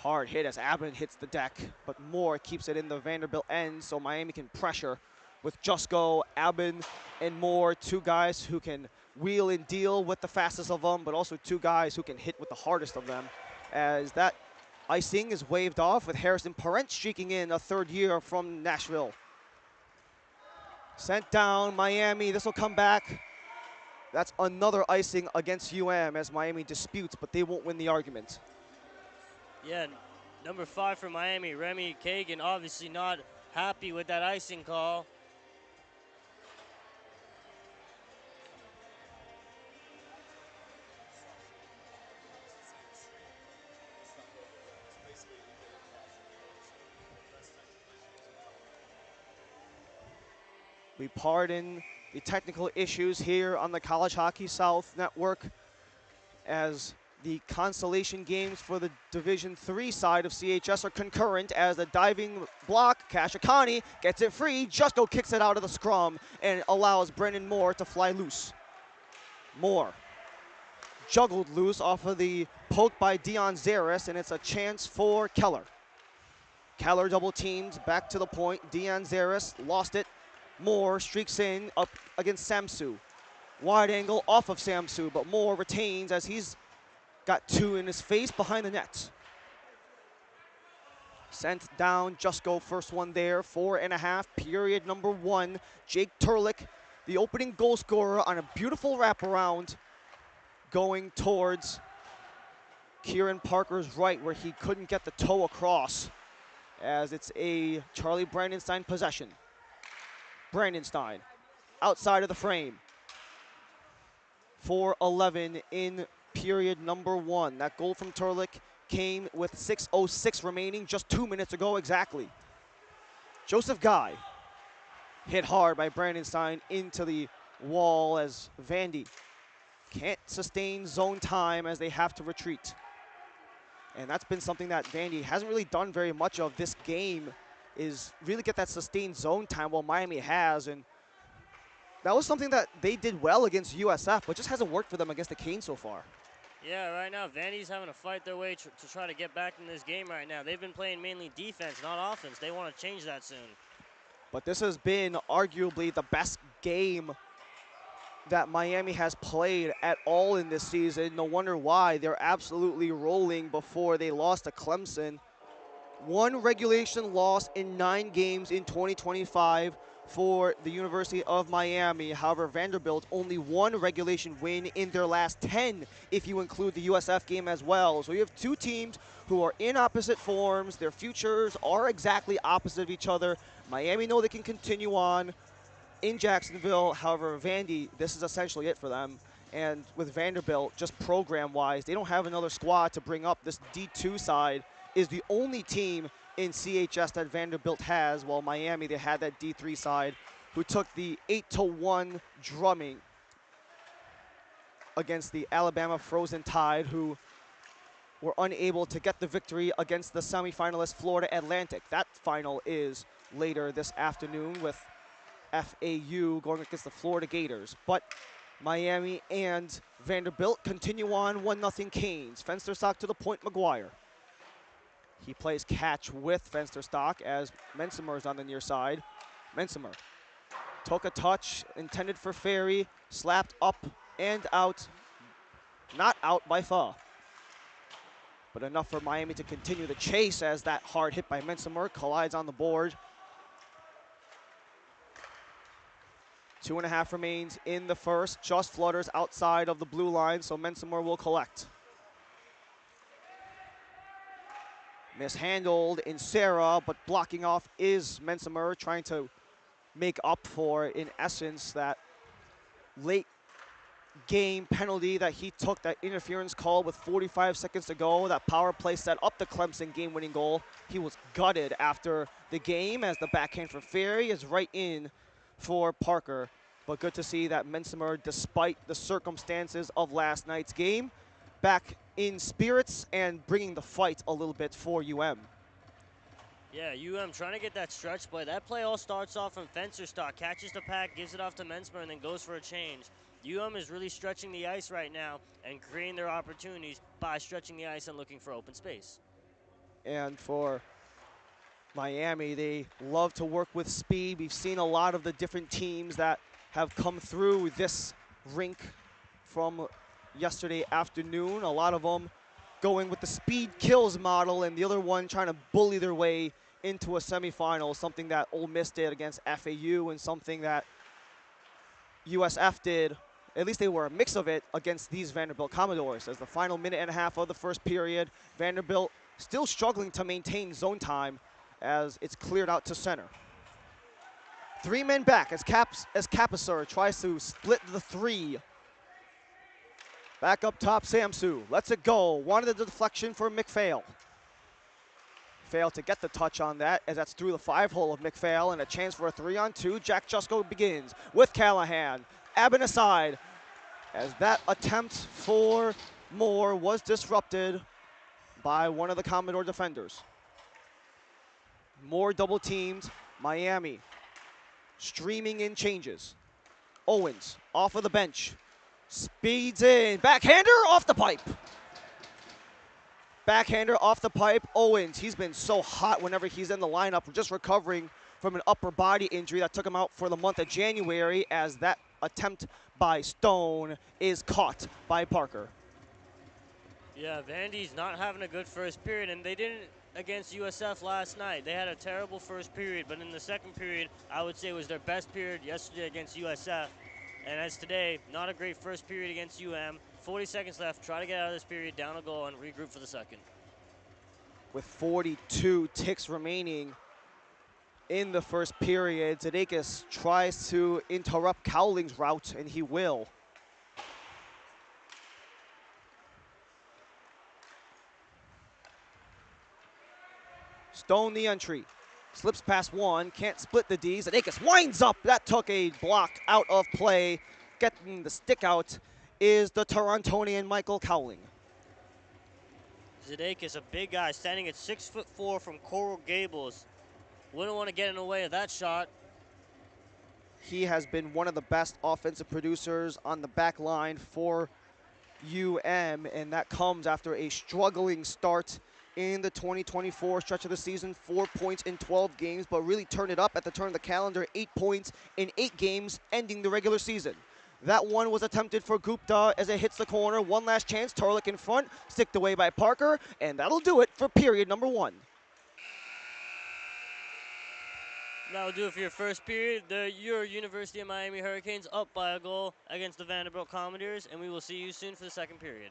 Hard hit as Abbott hits the deck, but Moore keeps it in the Vanderbilt end, so Miami can pressure with Jusko, Abbott, and Moore, two guys who can wheel and deal with the fastest of them, but also two guys who can hit with the hardest of them. As that icing is waved off with Harrison Parent streaking in a third year from Nashville. Sent down, Miami, this will come back. That's another icing against UM as Miami disputes, but they won't win the argument. Yeah, number 5 for Miami, Remy Kagan, obviously not happy with that icing call. We pardon the technical issues here on the College Hockey South Network as the consolation games for the Division III side of CHS are concurrent as the diving block, Kashikani gets it free, Jusko kicks it out of the scrum and allows Brendan Moore to fly loose. Moore juggled loose off of the poke by Dion Zaris, and it's a chance for Keller. Keller double teams back to the point, Dion Zaris lost it. Moore streaks in up against Samsu. Wide angle off of Samsu, but Moore retains as he's got two in his face behind the net. Sent down, Jusko, first one there, 4.5, period number 1. Jake Turlick, the opening goal scorer on a beautiful wraparound going towards Kieran Parker's right where he couldn't get the toe across as it's a Charlie Brandenstein possession. Brandenstein outside of the frame. 4:11 in period number 1. That goal from Turlick came with 6:06 remaining, just 2 minutes ago exactly. Joseph Guy hit hard by Brandenstein into the wall as Vandy can't sustain zone time as they have to retreat. And that's been something that Vandy hasn't really done very much of this game, is really get that sustained zone time while Miami has. And that was something that they did well against USF, but just hasn't worked for them against the Canes so far. Yeah, right now, Vandy's having to fight their way to try to get back in this game right now. They've been playing mainly defense, not offense. They want to change that soon. But this has been arguably the best game that Miami has played at all in this season. No wonder why. They're absolutely rolling before they lost to Clemson. One regulation loss in 9 games in 2025 for the University of Miami. However, Vanderbilt only one regulation win in their last 10 if you include the USF game as well. So you have two teams who are in opposite forms. Their futures are exactly opposite of each other. Miami know they can continue on in Jacksonville. However, Vandy, this is essentially it for them. And with Vanderbilt, just program-wise, they don't have another squad to bring up. This D2 side is the only team in CHS that Vanderbilt has, while Miami, they had that D3 side who took the 8-1 drumming against the Alabama Frozen Tide, who were unable to get the victory against the semifinalist Florida Atlantic. That final is later this afternoon with FAU going against the Florida Gators. But Miami and Vanderbilt continue on 1-0 Canes. Fensterstock to the point, McGuire. He plays catch with Fensterstock as Mensimer is on the near side. Mensimer took a touch intended for Ferry, slapped up and out, not out by Fa. But enough for Miami to continue the chase as that hard hit by Mensimer collides on the board. 2.5 remains in the first, just flutters outside of the blue line, so Mensimer will collect. Mishandled in Sarah, but blocking off is Mensimer, trying to make up for, in essence, that late game penalty that he took, that interference call with 45 seconds to go. That power play set up the Clemson game-winning goal. He was gutted after the game as the backhand for Ferry is right in for Parker. But good to see that Mensimer, despite the circumstances of last night's game, back in spirits and bringing the fight a little bit for UM. Yeah, UM trying to get that stretch play. That play all starts off from Fensterstock, catches the pack, gives it off to Mensimer, and then goes for a change. UM is really stretching the ice right now and creating their opportunities by stretching the ice and looking for open space. And for Miami, they love to work with speed. We've seen a lot of the different teams that have come through this rink from yesterday afternoon. A lot of them going with the speed kills model, and the other one trying to bully their way into a semifinal, something that Ole Miss did against FAU and something that USF did, at least they were a mix of it, against these Vanderbilt Commodores. As the final minute and a half of the first period, Vanderbilt still struggling to maintain zone time as it's cleared out to center. 3 men back as Capisar tries to split the 3. Back up top, Samsu lets it go. Wanted the deflection for McPhail. Failed to get the touch on that as that's through the 5-hole of McPhail and a chance for a 3-on-2. Jack Jusko begins with Callahan. Abbott aside as that attempt for Moore was disrupted by one of the Commodore defenders. Moore double teamed. Miami streaming in changes. Owens off of the bench. Speeds in. Backhander off the pipe. Backhander off the pipe. Owens, he's been so hot whenever he's in the lineup. Just recovering from an upper body injury that took him out for the month of January, as that attempt by Stone is caught by Parker. Yeah, Vandy's not having a good first period, and they didn't against USF last night. They had a terrible first period, but in the second period, I would say it was their best period yesterday against USF. And as today, not a great first period against UM. 40 seconds left. Try to get out of this period, down a goal, and regroup for the second. With 42 ticks remaining in the first period, Zedekis tries to interrupt Cowling's route, and he will. Stone the entry. Slips past one, can't split the D's. Zedekis winds up. That took a block out of play. Getting the stick out is the Torontonian Michael Cowling. Zedekis, a big guy, standing at 6'4" from Coral Gables. Wouldn't want to get in the way of that shot. He has been one of the best offensive producers on the back line for UM, and that comes after a struggling start in the 2024 stretch of the season. 4 points in 12 games, but really turned it up at the turn of the calendar. 8 points in 8 games, ending the regular season. That one was attempted for Gupta as it hits the corner. One last chance, Tarlik in front, sticked away by Parker, and that'll do it for period number 1. That'll do it for your first period. Your University of Miami Hurricanes up by a goal against the Vanderbilt Commodores, and we will see you soon for the second period.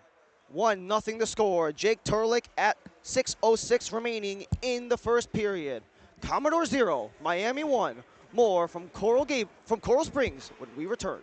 1-0 to score. Jake Turlick at 6:06 remaining in the first period. Commodore 0, Miami 1. More from Coral Springs when we return.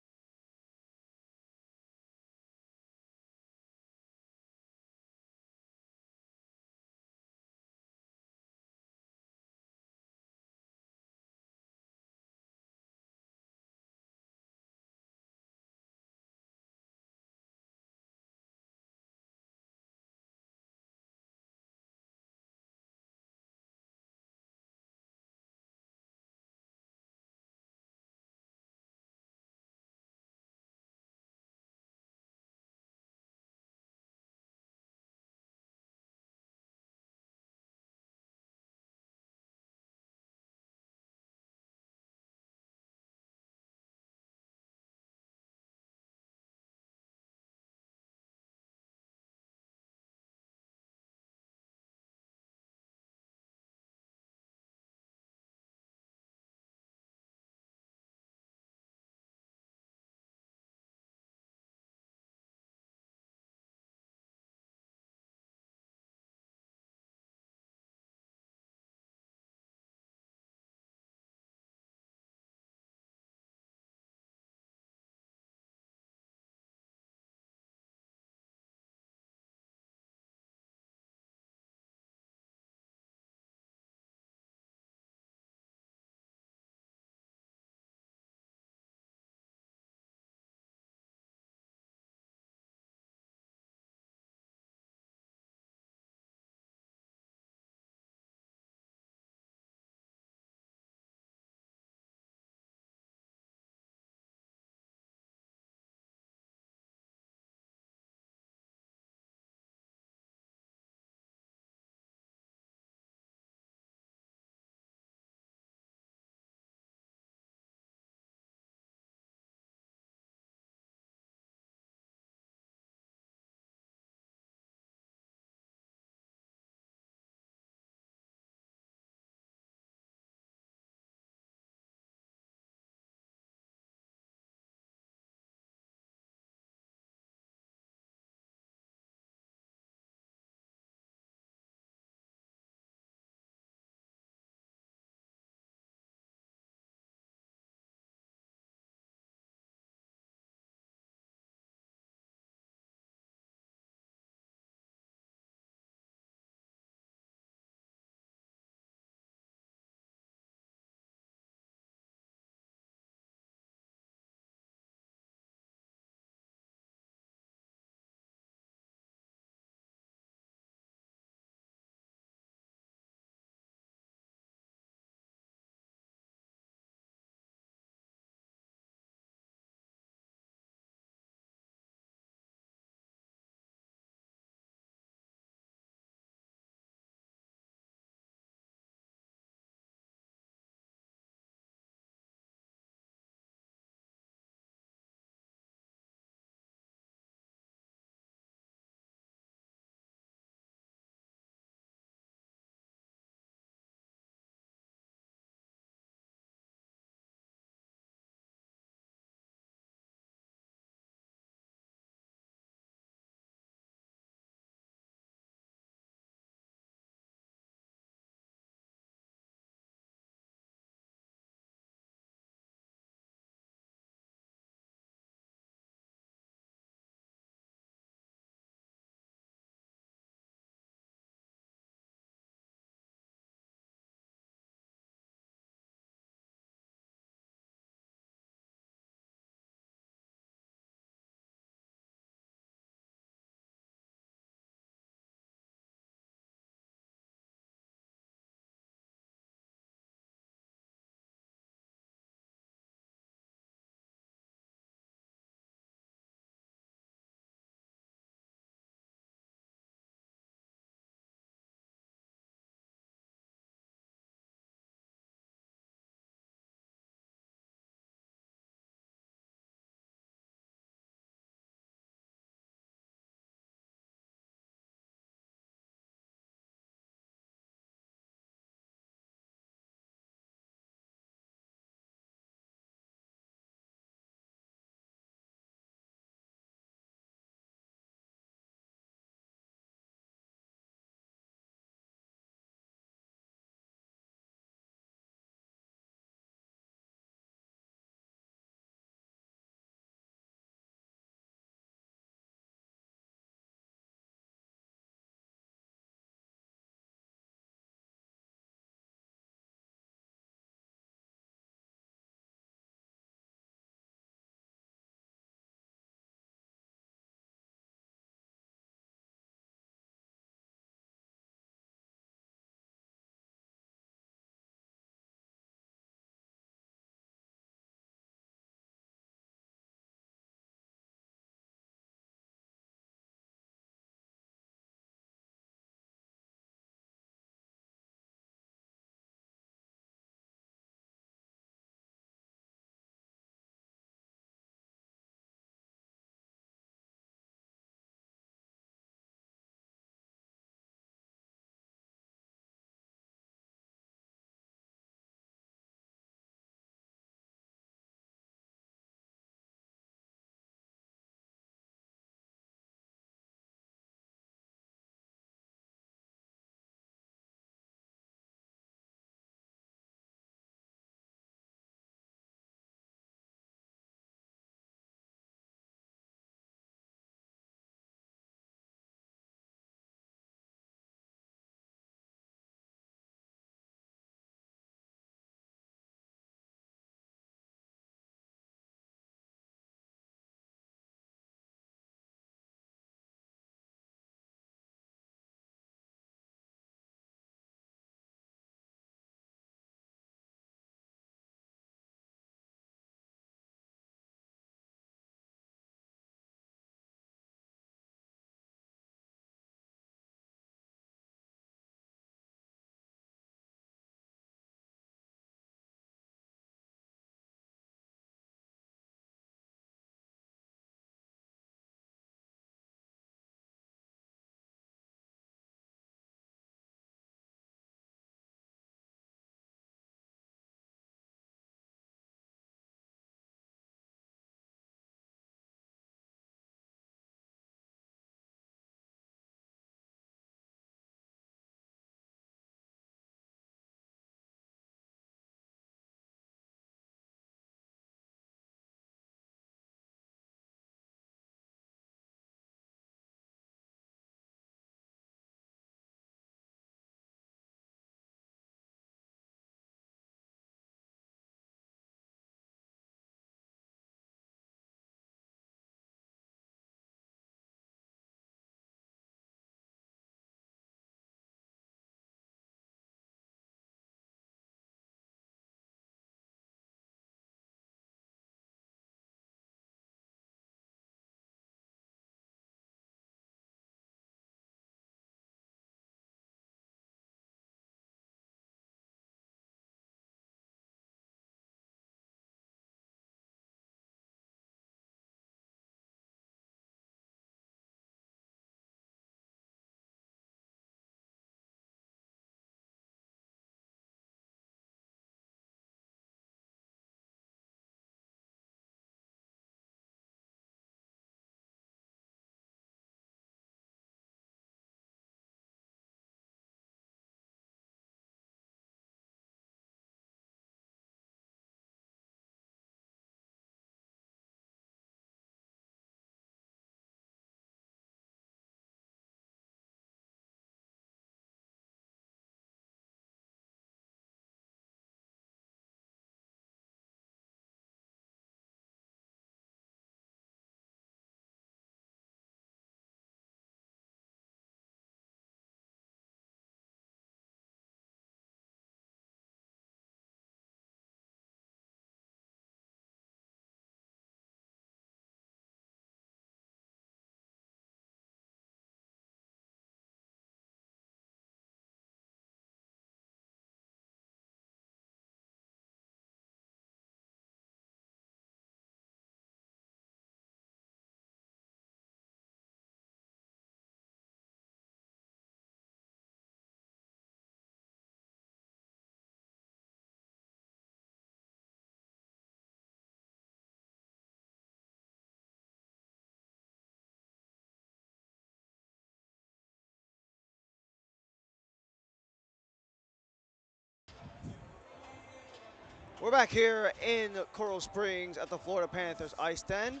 We're back here in Coral Springs at the Florida Panthers IceDen.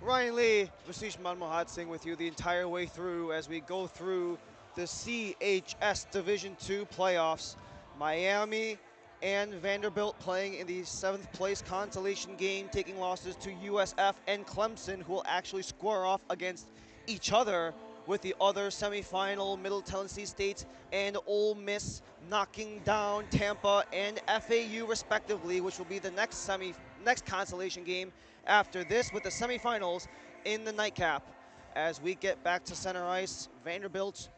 Ryan Lee, Vasish Manmohat Singh with you the entire way through as we go through the CHS Division II playoffs. Miami and Vanderbilt playing in the 7th place consolation game, taking losses to USF and Clemson, who will actually square off against each other, with the other semifinal, Middle Tennessee State and Ole Miss knocking down Tampa and FAU respectively, which will be the next consolation game after this, with the semifinals in the nightcap. As we get back to center ice, Vanderbilt,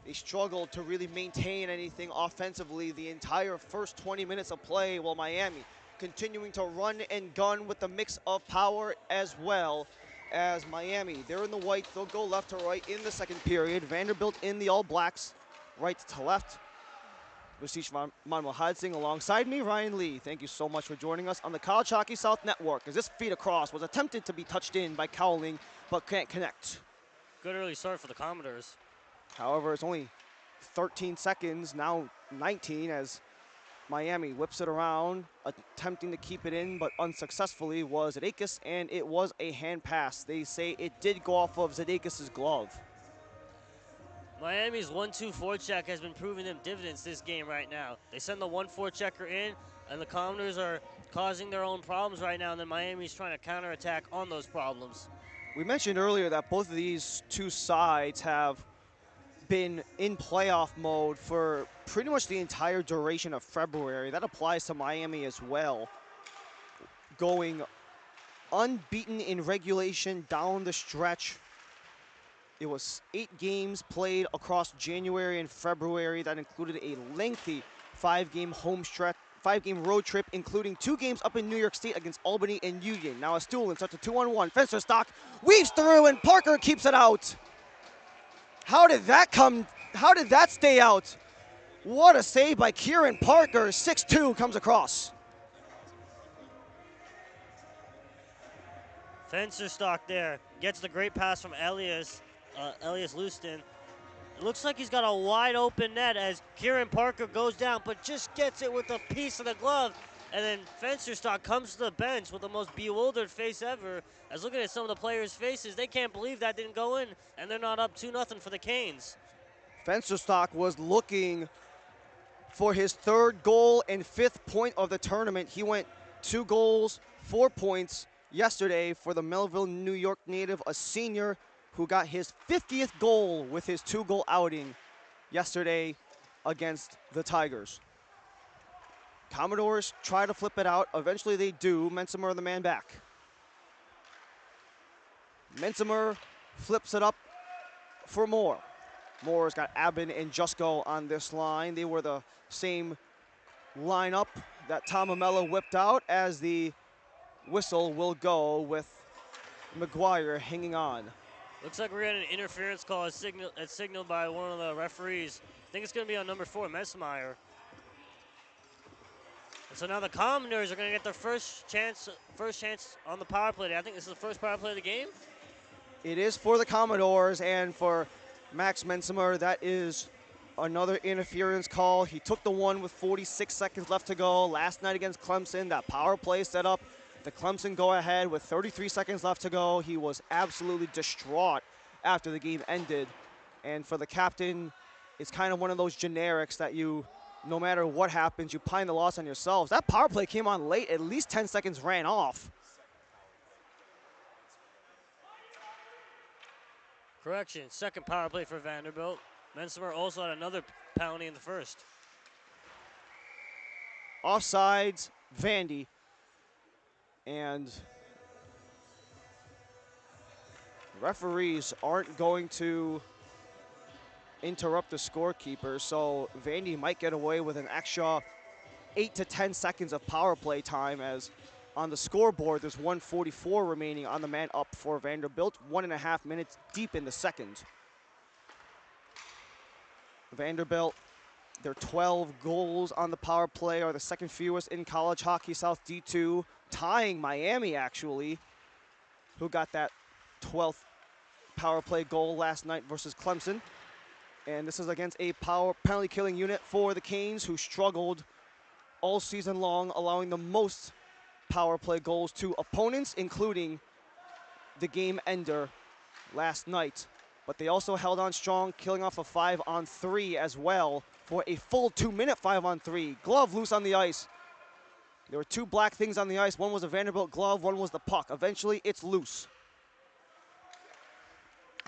they struggled to really maintain anything offensively the entire first 20 minutes of play, while Miami continuing to run and gun with the mix of power as well. As Miami, they're in the white, they'll go left to right in the second period. Vanderbilt in the all blacks, right to left. Vasish Manmohat Singh alongside me, Ryan Lee. Thank you so much for joining us on the College Hockey South Network, as this feed across was attempted to be touched in by Cowling, but can't connect. Good early start for the Commodores. However, it's only 13 seconds, now 19, as Miami whips it around, attempting to keep it in, but unsuccessfully was Zedakis, and it was a hand pass. They say it did go off of Zedakis' glove. Miami's 1-2 forecheck has been proving them dividends this game right now. They send the 1-4 checker in, and the Commodores are causing their own problems right now, and then Miami's trying to counterattack on those problems. We mentioned earlier that both of these two sides have been in playoff mode for pretty much the entire duration of February. That applies to Miami as well. Going unbeaten in regulation down the stretch. It was 8 games played across January and February. That included a lengthy 5-game road trip, including 2 games up in New York State against Albany and Union. Now a Stuhlin starts a 2-on-1. Fencer stock weaves through, and Parker keeps it out. How did that stay out? What a save by Kieran Parker. 6'2" comes across. Fencer stock there. Gets the great pass from Elias Lustin. It looks like he's got a wide open net as Kieran Parker goes down, but just gets it with a piece of the glove. And then Fencerstock comes to the bench with the most bewildered face ever. As looking at some of the players' faces, they can't believe that didn't go in, and they're not up 2-0 for the Canes. Fencerstock was looking for his 3rd goal and 5th point of the tournament. He went 2 goals, 4 points yesterday for the Melville, New York native, a senior who got his 50th goal with his 2-goal outing yesterday against the Tigers. Commodores try to flip it out. Eventually they do. Mensimer the man back. Mensimer flips it up for Moore. Moore's got Abbin and Jusko on this line. They were the same lineup that Tom Amella whipped out, as the whistle will go with McGuire hanging on. Looks like we're getting an interference call as signaled by one of the referees. I think it's going to be on number 4, Messmeyer. And so now the Commodores are going to get their first chance on the power play. I think this is the first power play of the game. It is for the Commodores, and for Max Mensimer, that is another interference call. He took the one with 46 seconds left to go. Last night against Clemson, that power play set up the Clemson go ahead with 33 seconds left to go. He was absolutely distraught after the game ended. And for the captain, it's kind of one of those generics that no matter what happens, you pine the loss on yourselves. That power play came on late. At least 10 seconds ran off. Correction, second power play for Vanderbilt. Mensimer also had another penalty in the first. Offsides, Vandy. And referees aren't going to interrupt the scorekeeper, so Vandy might get away with an extra 8 to 10 seconds of power play time, as on the scoreboard there's 1:44 remaining on the man up for Vanderbilt, 1.5 minutes deep in the second. Vanderbilt, their 12 goals on the power play are the second fewest in College Hockey South D2, tying Miami actually, who got that 12th power play goal last night versus Clemson. And this is against a power penalty killing unit for the Canes, who struggled all season long, allowing the most power play goals to opponents, including the game ender last night. But they also held on strong, killing off a 5-on-3 as well for a full 2-minute 5-on-3. Glove loose on the ice. There were two black things on the ice. One was a Vanderbilt glove, one was the puck. Eventually, it's loose.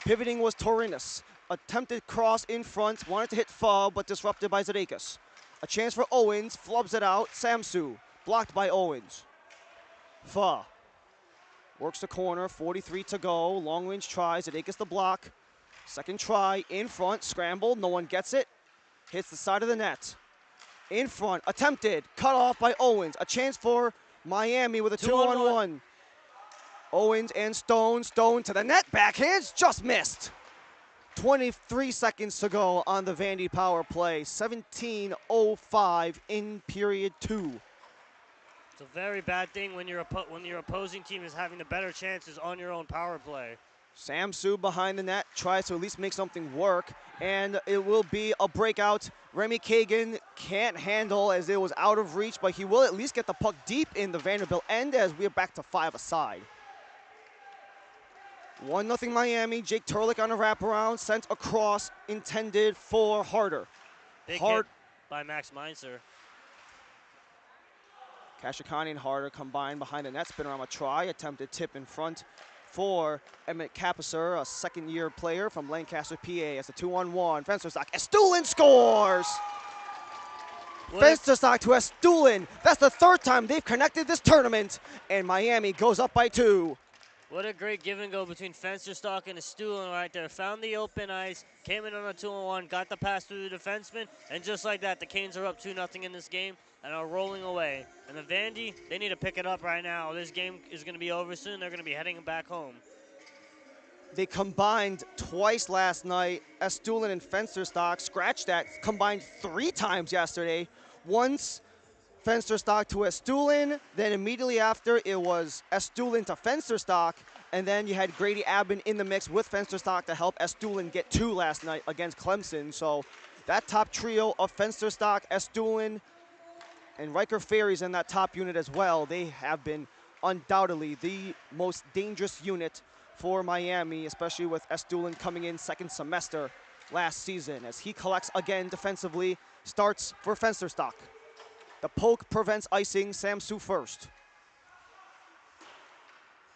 Pivoting was Torinis. Attempted cross in front, wanted to hit Fa, but disrupted by Zadakis. A chance for Owens, flubs it out. Samsu, blocked by Owens. Fa works the corner, 43 to go. Long range tries, Zadakis the block. Second try, in front, scrambled, no one gets it. Hits the side of the net. In front, attempted, cut off by Owens. A chance for Miami with a 2-on-1. Owens and Stone to the net, backhands, just missed. 23 seconds to go on the Vandy power play. 17:05 in period 2. It's a very bad thing when your opposing team is having the better chances on your own power play. Samsu behind the net tries to at least make something work, and it will be a breakout. Remy Kagan can't handle as it was out of reach, but he will at least get the puck deep in the Vanderbilt end as we're back to 5 aside. 1-0 Miami. Jake Turlick on a wraparound, sent across, intended for Harder. Big hit by Max Meinzer. Kashikani and Harder combined behind the net, spin around a try, attempted tip in front for Emmett Capisser, a second-year player from Lancaster, PA, as a 2-on-1. Fensterstock, Estulin scores! Fensterstock to Estulin. That's the third time they've connected this tournament, and Miami goes up by 2. What a great give and go between Fensterstock and Estulin right there. Found the open ice, came in on a 2-on-1, got the pass through the defenseman, and just like that, the Canes are up 2-0 in this game and are rolling away. And the Vandy, they need to pick it up right now. This game is going to be over soon. They're going to be heading back home. They combined twice last night. Estulin and Fensterstock scratched that, combined 3 times yesterday. Once Fensterstock to Estulin, then immediately after it was Estulin to Fensterstock, and then you had Grady Abbin in the mix with Fensterstock to help Estulin get 2 last night against Clemson. So that top trio of Fensterstock, Estulin, and Riker Ferry's in that top unit as well. They have been undoubtedly the most dangerous unit for Miami, especially with Estulin coming in second semester last season as he collects again defensively, starts for Fensterstock. The poke prevents icing, Samsu first.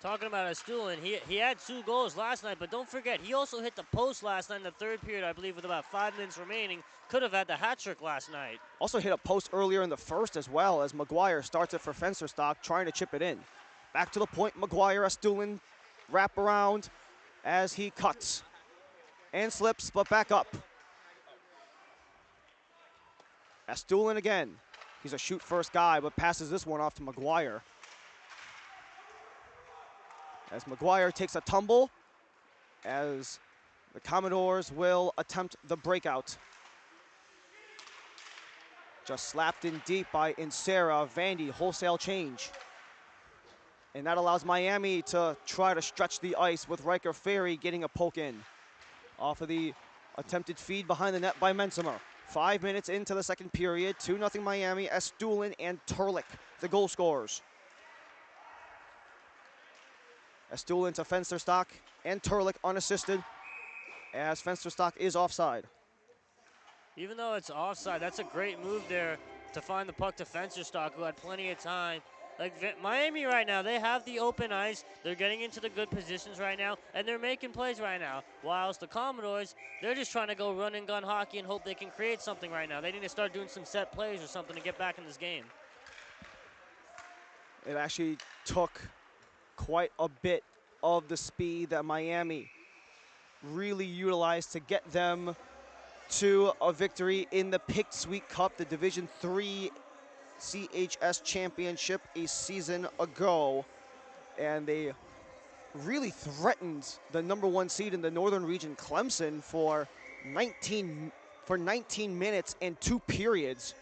Talking about Estulin, he had 2 goals last night, but don't forget, he also hit the post last night in the third period, I believe, with about 5 minutes remaining. Could have had the hat trick last night. Also hit a post earlier in the first as well as McGuire starts it for Fensterstock, trying to chip it in. Back to the point, McGuire, Estulin, wrap around as he cuts and slips, but back up. Estulin again. He's a shoot-first guy, but passes this one off to McGuire. As McGuire takes a tumble, as the Commodores will attempt the breakout. Just slapped in deep by Insera. Vandy, wholesale change. And that allows Miami to try to stretch the ice with Riker Ferry getting a poke in. Off of the attempted feed behind the net by Mensimer. 5 minutes into the second period, 2-0 Miami. Estulin and Turlick, the goal scorers. Estulin to Fensterstock and Turlick unassisted as Fensterstock is offside. Even though it's offside, that's a great move there to find the puck to Fensterstock, who had plenty of time. Like Miami right now, they have the open ice. They're getting into the good positions right now, and they're making plays right now. Whilst the Commodores, they're just trying to go run and gun hockey and hope they can create something right now. They need to start doing some set plays or something to get back in this game. It actually took quite a bit of the speed that Miami really utilized to get them to a victory in the Pick Sweet Cup, the Division III CHS Championship a season ago. And they really threatened the #1 seed in the Northern Region, Clemson, for 19 minutes and 2 periods.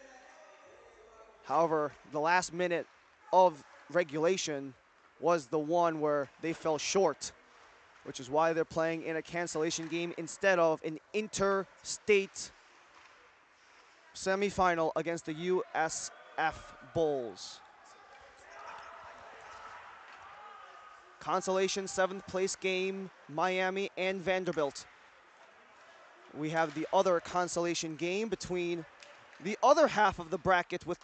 However, the last minute of regulation was the one where they fell short, which is why they're playing in a cancellation game instead of an interstate semifinal against the USF F Bulls. Consolation 7th place game, Miami and Vanderbilt. We have the other consolation game between the other half of the bracket with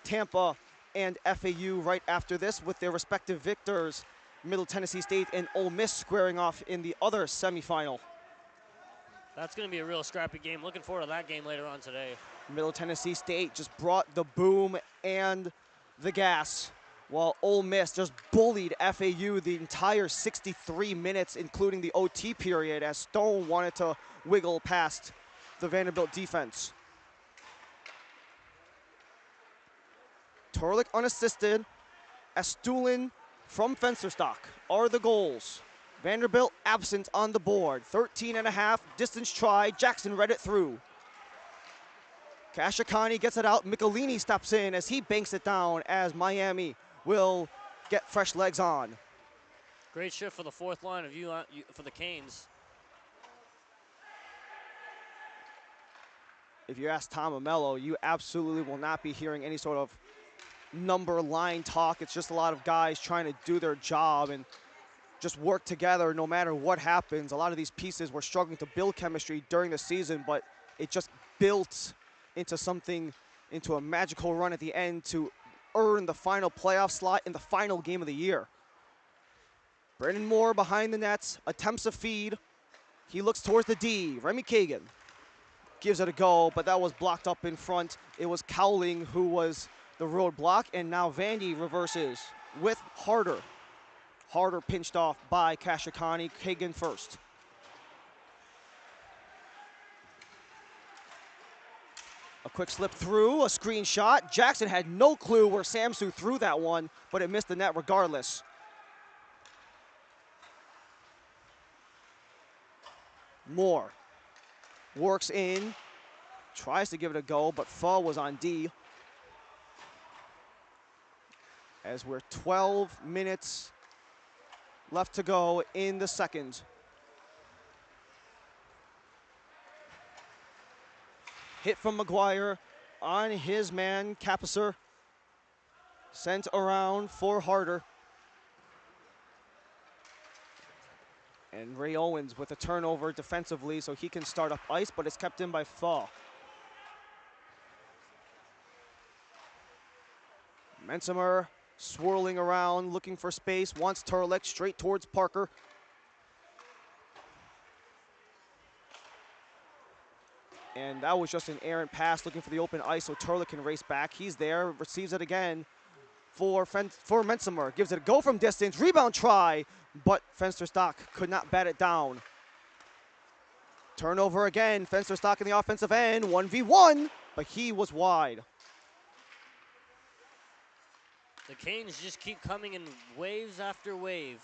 Tampa and FAU right after this with their respective victors, Middle Tennessee State and Ole Miss squaring off in the other semifinal. That's going to be a real scrappy game. Looking forward to that game later on today. Middle Tennessee State just brought the boom and the gas, while Ole Miss just bullied FAU the entire 63 minutes, including the OT period, as Stone wanted to wiggle past the Vanderbilt defense. Turlick unassisted, Astulin from Fensterstock are the goals. Vanderbilt absent on the board. 13.5 distance try. Jackson read it through. Kashikani gets it out. Michelini steps in as he banks it down as Miami will get fresh legs on. Great shift for the fourth line of for the Canes. If you ask Tom Amello, you absolutely will not be hearing any sort of number line talk. It's just a lot of guys trying to do their job and just work together no matter what happens. A lot of these pieces were struggling to build chemistry during the season, but it just built into something, into a magical run at the end to earn the final playoff slot in the final game of the year. Brandon Moore behind the nets, attempts a feed. He looks towards the D. Remy Kagan gives it a go, but that was blocked up in front. It was Cowling who was the roadblock, and now Vandy reverses with Harder. Harder pinched off by Kashikani. Kagan first. A quick slip through, a screen shot. Jackson had no clue where Samsu threw that one, but it missed the net regardless. Moore works in, tries to give it a go, but Pho was on D. As we're 12 minutes left to go in the second. Hit from McGuire on his man, Capisser. Sent around for Harder. And Ray Owens with a turnover defensively so he can start up ice, but it's kept in by Pho. Mensimer swirling around, looking for space, wants Turlick straight towards Parker. And that was just an errant pass, looking for the open ice so Turlick can race back. He's there, receives it again for Mensimer. Gives it a go from distance, rebound try, but Fensterstock could not bat it down. Turnover again, Fensterstock in the offensive end, 1v1, but he was wide. The Canes just keep coming in waves after wave.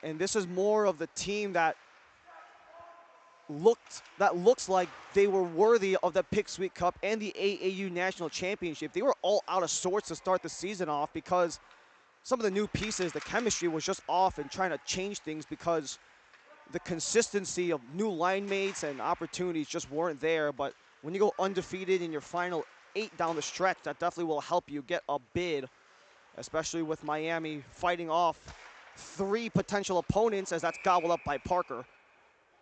And this is more of the team that looks like they were worthy of the Pick Sweet Cup and the AAU National Championship. They were all out of sorts to start the season off because some of the new pieces, the chemistry was just off and trying to change things because the consistency of new line mates and opportunities just weren't there. But when you go undefeated in your final 8 down the stretch, that definitely will help you get a bid, especially with Miami fighting off 3 potential opponents as that's gobbled up by Parker.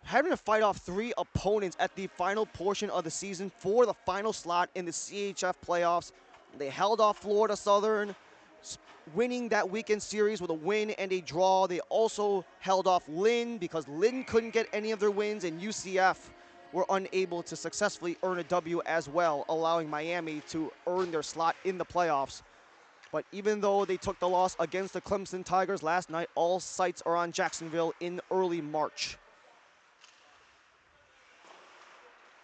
Having to fight off 3 opponents at the final portion of the season for the final slot in the CHF playoffs. They held off Florida Southern, winning that weekend series with a win and a draw. They also held off Lynn because Lynn couldn't get any of their wins, and UCF were unable to successfully earn a W as well, allowing Miami to earn their slot in the playoffs. But even though they took the loss against the Clemson Tigers last night, all sights are on Jacksonville in early March,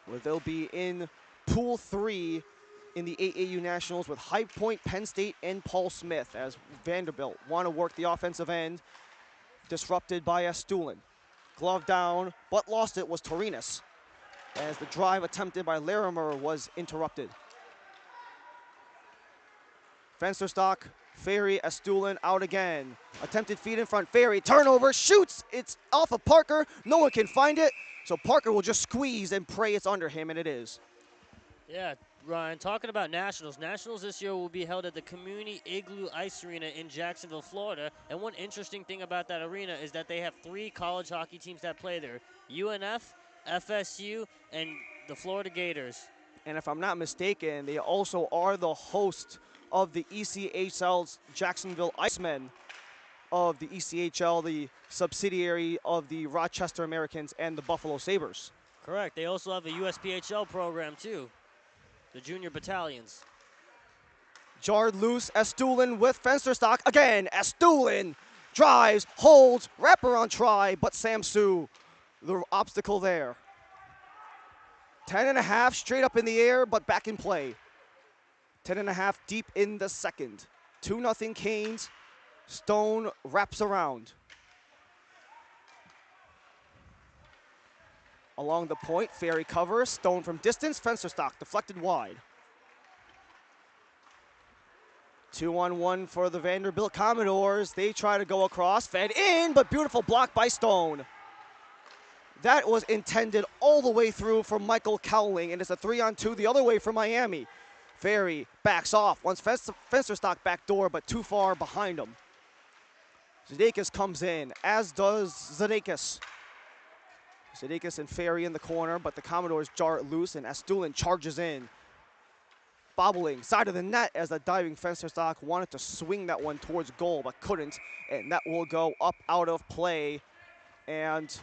where they'll be in Pool 3 in the AAU Nationals with High Point, Penn State, and Paul Smith, as Vanderbilt want to work the offensive end, disrupted by Astulin. Glove down, but lost it was Torinas, as the drive attempted by Larimer was interrupted. Fensterstock, Ferry, Astulin out again. Attempted feed in front, Ferry, turnover, shoots, it's off of Parker, no one can find it, so Parker will just squeeze and pray it's under him, and it is. Yeah, Ryan, talking about Nationals. Nationals this year will be held at the Community Igloo Ice Arena in Jacksonville, Florida. And one interesting thing about that arena is that they have 3 college hockey teams that play there: UNF, FSU, and the Florida Gators. And if I'm not mistaken, they also are the host of the ECHL's Jacksonville Icemen of the ECHL, the subsidiary of the Rochester Americans and the Buffalo Sabres. Correct. They also have a USPHL program too, the junior battalions. Jarred loose, Estulin with Fensterstock. Again, Estulin drives, holds, wraparound try, but Samsu, the obstacle there. 10.5 straight up in the air, but back in play. 10.5 deep in the second. 2-0 Canes. Stone wraps around. Along the point, Ferry covers. Stone from distance, Fensterstock deflected wide. 2-on-1 for the Vanderbilt Commodores. They try to go across, fed in, but beautiful block by Stone. That was intended all the way through for Michael Cowling, and it's a 3-on-2 the other way for Miami. Ferry backs off, wants Fensterstock back door, but too far behind him. Zadakis comes in, as does Zadakis. Zadakis and Ferry in the corner, but the Commodores jar it loose, and Estulin charges in. Bobbling, side of the net as the diving Fensterstock wanted to swing that one towards goal, but couldn't, and that will go up out of play. And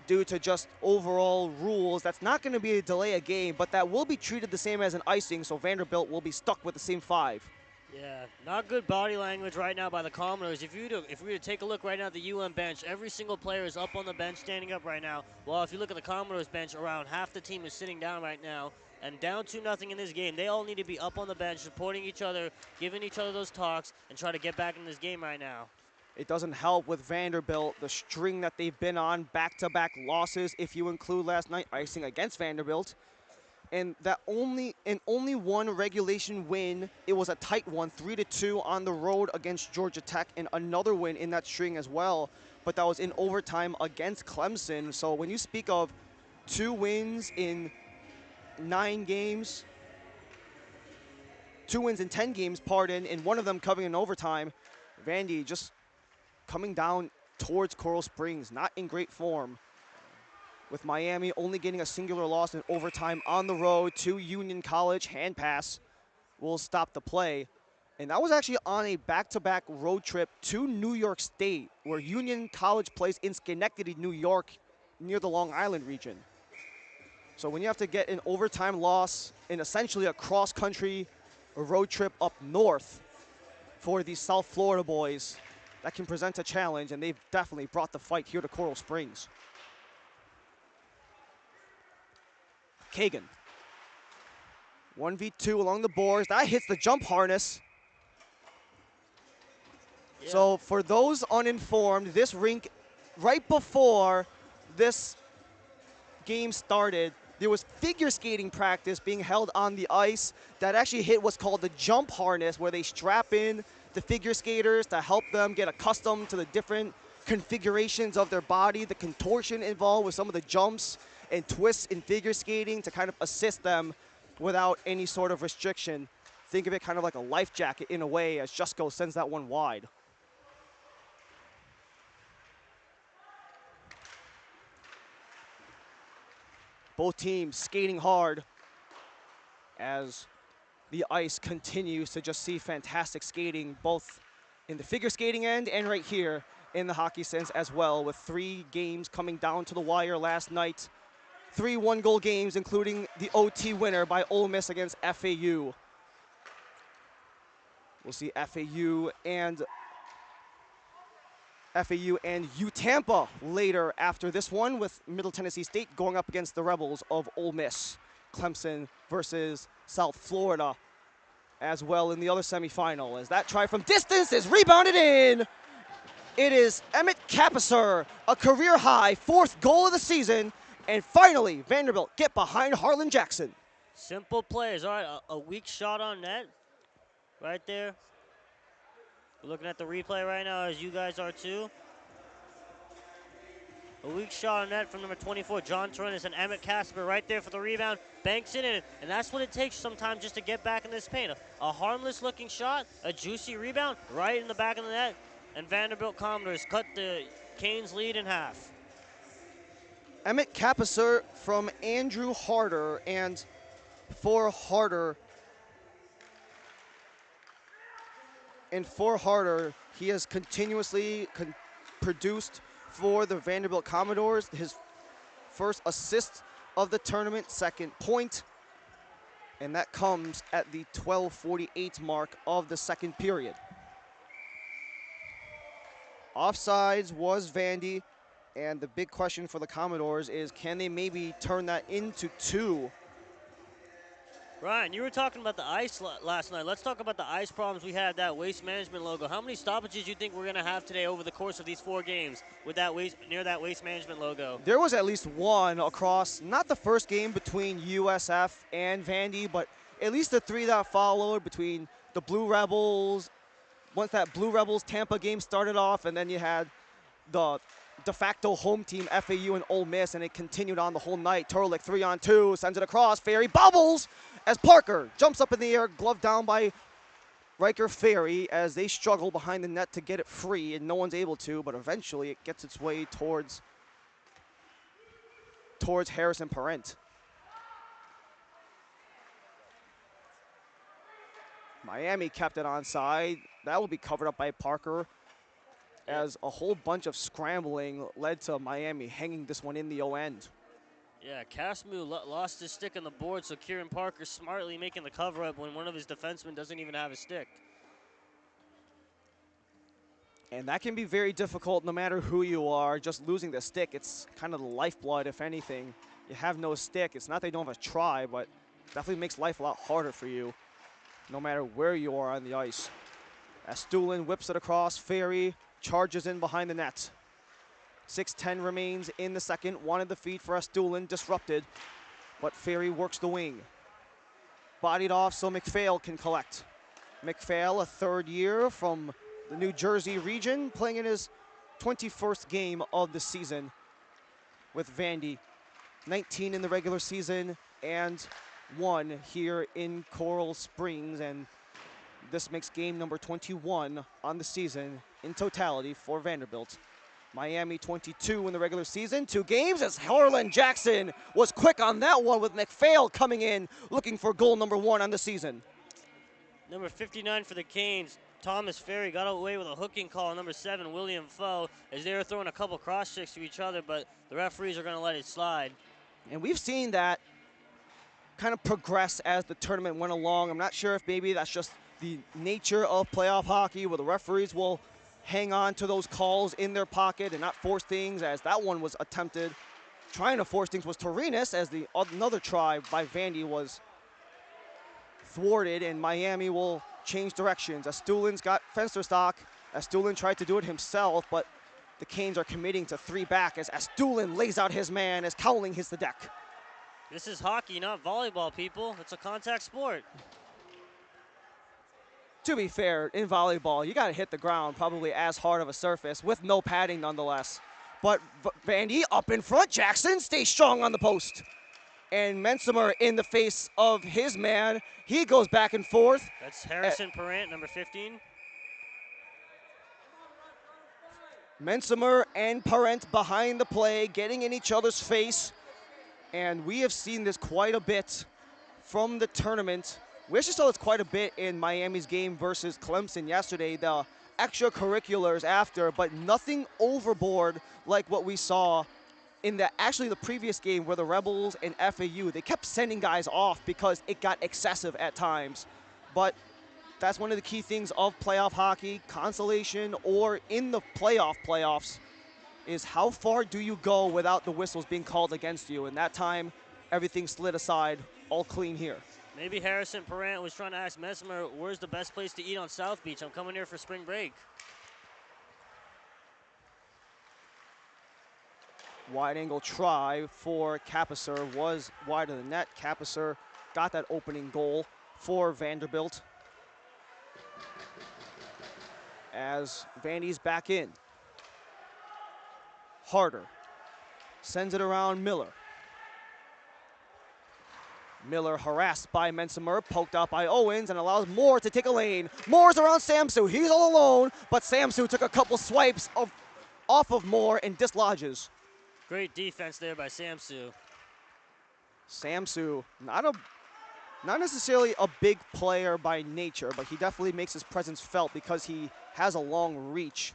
due to just overall rules, that's not going to be a delay a game, but that will be treated the same as an icing, so Vanderbilt will be stuck with the same 5. Yeah, not good body language right now by the Commodores. If we were to take a look right now at the UM bench, every single player is up on the bench, standing up right now. Well, if you look at the Commodores bench, around half the team is sitting down right now. And down 2-0 in this game, they all need to be up on the bench, supporting each other, giving each other those talks, and try to get back in this game right now. It doesn't help with Vanderbilt, the string that they've been on, back-to-back losses, if you include last night icing against Vanderbilt. And that only one regulation win. It was a tight one, 3-2 on the road against Georgia Tech, and another win in that string as well. But that was in overtime against Clemson. So when you speak of 2 wins in 9 games, 2 wins in 10 games, pardon, and one of them coming in overtime, Vandy just coming down towards Coral Springs, not in great form. With Miami only getting a singular loss in overtime on the road to Union College. Hand pass will stop the play. And that was actually on a back-to-back road trip to New York State, where Union College plays in Schenectady, New York, near the Long Island region. So when you have to get an overtime loss in essentially a cross-country road trip up north for these South Florida boys, that can present a challenge, and they've definitely brought the fight here to Coral Springs. Kagan. 1v2 along the boards. That hits the jump harness. Yeah. So for those uninformed, this rink, right before this game started, there was figure skating practice being held on the ice that actually hit what's called the jump harness, where they strap in the figure skaters to help them get accustomed to the different configurations of their body, the contortion involved with some of the jumps and twists in figure skating to kind of assist them without any sort of restriction. Think of it kind of like a life jacket in a way, as Jusko sends that one wide. Both teams skating hard as the ice continues to just see fantastic skating, both in the figure skating end and right here in the hockey sense as well, with 3 games coming down to the wire last night. 3 one-goal games, including the OT winner by Ole Miss against FAU. We'll see FAU and UTampa later after this one, with Middle Tennessee State going up against the Rebels of Ole Miss. Clemson versus South Florida as well in the other semifinal, as that try from distance is rebounded in. It is Emmett Capisser, a career-high 4th goal of the season, and finally Vanderbilt get behind Harlan Jackson. Simple plays. All right, a weak shot on net right there. We're looking at the replay right now, as you guys are too. A weak shot on net from number 24, John Torres, and Emmett Casper right there for the rebound. Banks it in, and that's what it takes sometimes just to get back in this paint. A harmless-looking shot, a juicy rebound right in the back of the net, and Vanderbilt Commodores cut the Canes lead in half. Emmett Capisser from Andrew Harder, and for Harder, he has continuously produced for the Vanderbilt Commodores. His first assist of the tournament, second point, and that comes at the 12:48 mark of the second period. Offsides was Vandy, and the big question for the Commodores is, can they maybe turn that into two? Ryan, you were talking about the ice last night. Let's talk about the ice problems we had, that Waste Management logo. How many stoppages do you think we're going to have today over the course of these 4 games with that near that Waste Management logo? There was at least one across, not the first game between USF and Vandy, but at least the 3 that followed between the Blue Rebels. Once that Blue Rebels Tampa game started off, and then you had the de facto home team, FAU and Ole Miss, and it continued on the whole night. Turlick 3-on-2, sends it across. Ferry bobbles as Parker jumps up in the air, gloved down by Riker Ferry as they struggle behind the net to get it free, and no one's able to, but eventually it gets its way towards Harrison Parent. Miami kept it onside. That will be covered up by Parker, as a whole bunch of scrambling led to Miami hanging this one in the O end. Yeah, Casmu lost his stick on the board, so Kieran Parker smartly making the cover up when one of his defensemen doesn't even have a stick. And that can be very difficult no matter who you are. Just losing the stick, it's kind of the lifeblood, if anything. You have no stick. It's not that you don't have a try, but definitely makes life a lot harder for you, no matter where you are on the ice. As Stuhlin whips it across, Ferry charges in behind the net. 6:10 remains in the second. Wanted the feed for Stuhlin, disrupted, but Ferry works the wing. Bodied off so McPhail can collect. McPhail, a third year from the New Jersey region, playing in his 21st game of the season with Vandy. 19 in the regular season and 1 here in Coral Springs, and this makes game number 21 on the season in totality for Vanderbilt. Miami 22 in the regular season, 2 games, as Harlan Jackson was quick on that one with McPhail coming in looking for goal number 1 on the season. Number 59 for the Canes, Thomas Ferry, got away with a hooking call on number 7, William Foe, as they were throwing a couple cross checks to each other, but the referees are going to let it slide. And we've seen that kind of progress as the tournament went along. I'm not sure if maybe that's just the nature of playoff hockey, where the referees will hang on to those calls in their pocket and not force things, as that one was attempted. Trying to force things was Torinas, as another try by Vandy was thwarted, and Miami will change directions. As Stuhlin's got Fensterstock, as Stuhlin tried to do it himself, but the Canes are committing to 3 back as Stuhlin lays out his man as Cowling hits the deck. This is hockey, not volleyball, people. It's a contact sport. To be fair, in volleyball, you got to hit the ground probably as hard of a surface with no padding nonetheless. But Vandy up in front. Jackson stays strong on the post. And Mensimer in the face of his man. He goes back and forth. That's Harrison Parent, number 15. Mensimer and Parent behind the play, getting in each other's face. And we have seen this quite a bit from the tournament. We actually saw this quite a bit in Miami's game versus Clemson yesterday, the extracurriculars after, but nothing overboard like what we saw in the previous game where the Rebels and FAU, they kept sending guys off because it got excessive at times. But that's one of the key things of playoff hockey, consolation or in the playoffs, is how far do you go without the whistles being called against you? And that time, everything slid aside, all clean here. Maybe Harrison Parent was trying to ask Mesmer, where's the best place to eat on South Beach? I'm coming here for spring break. Wide angle try for Capisser was wide of the net. Capisser got that opening goal for Vanderbilt. As Vandy's back in. Harder Sends it around Miller. Miller harassed by Mensimer, poked out by Owens, and allows Moore to take a lane. Moore's around Samsu. He's all alone, but Samsu took a couple swipes off of Moore and dislodges. Great defense there by Samsu. Samsu, not necessarily a big player by nature, but he definitely makes his presence felt because he has a long reach.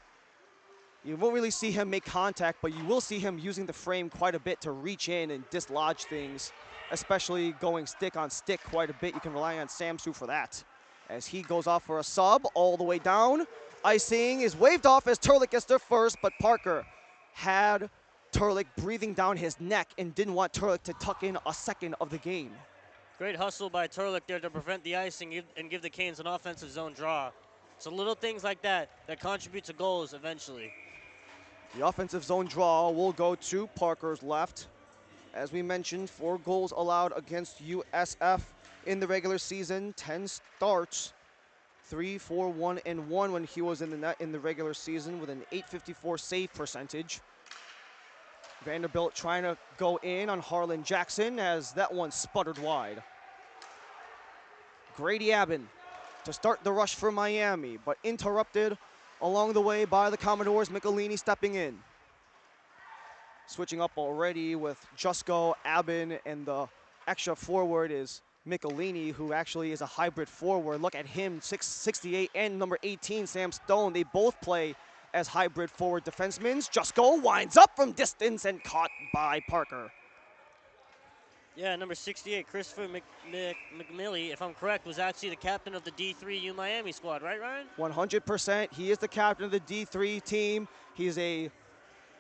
You won't really see him make contact, but you will see him using the frame quite a bit to reach in and dislodge things, especially going stick on stick quite a bit. You can rely on Samsu for that. As he goes off for a sub all the way down. Icing is waved off as Turlick gets there first, but Parker had Turlick breathing down his neck and didn't want Turlick to tuck in a second of the game. Great hustle by Turlick there to prevent the icing and give the Canes an offensive zone draw. So little things like that contribute to goals eventually. The offensive zone draw will go to Parker's left. As we mentioned, 4 goals allowed against USF in the regular season, 10 starts, 3, 4, 1, and 1 when he was in the net in the regular season with an .854 save percentage. Vanderbilt trying to go in on Harlan Jackson as that one sputtered wide. Grady Abbin to start the rush for Miami, but interrupted along the way by the Commodores. Michelini stepping in. Switching up already with Jusko, Abbin, and the extra forward is Michelini, who actually is a hybrid forward. Look at him, 6'68", and number 18, Sam Stone. They both play as hybrid forward defensemen. Jusko winds up from distance and caught by Parker. Yeah, number 68, Christopher McMillie, if I'm correct, was actually the captain of the D3 Miami squad, right, Ryan? 100%. He is the captain of the D3 team. He's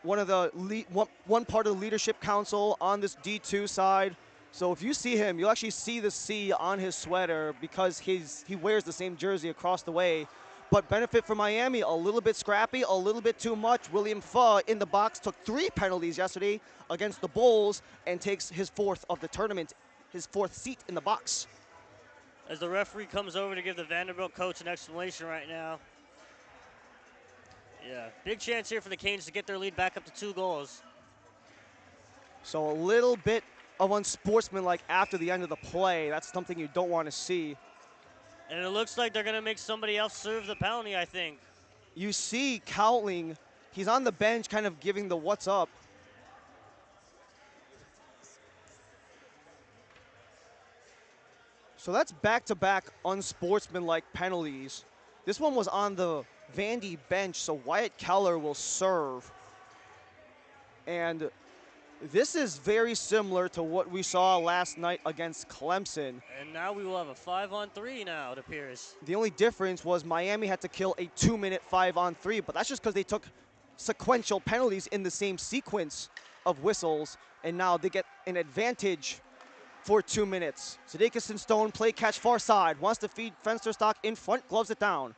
one part of the leadership council on this D2 side. So if you see him, you'll actually see the C on his sweater because he wears the same jersey across the way. But benefit for Miami, a little bit scrappy, a little bit too much. William Pho in the box took 3 penalties yesterday against the Bulls and takes his 4th of the tournament, his 4th seat in the box. As the referee comes over to give the Vanderbilt coach an explanation right now. Yeah, big chance here for the Canes to get their lead back up to 2 goals. So a little bit of unsportsmanlike after the end of the play. That's something you don't want to see. And it looks like they're going to make somebody else serve the penalty, I think. You see Cowling, he's on the bench kind of giving the what's up. So that's back-to-back unsportsmanlike penalties. This one was on the Vandy bench, so Wyatt Keller will serve. And this is very similar to what we saw last night against Clemson. And now we will have a 5-on-3 now, it appears. The only difference was Miami had to kill a 2-minute 5-on-3, but that's just because they took sequential penalties in the same sequence of whistles, and now they get an advantage for 2 minutes. Sudeikis and Stone play catch far side, wants to feed Fensterstock in front, gloves it down.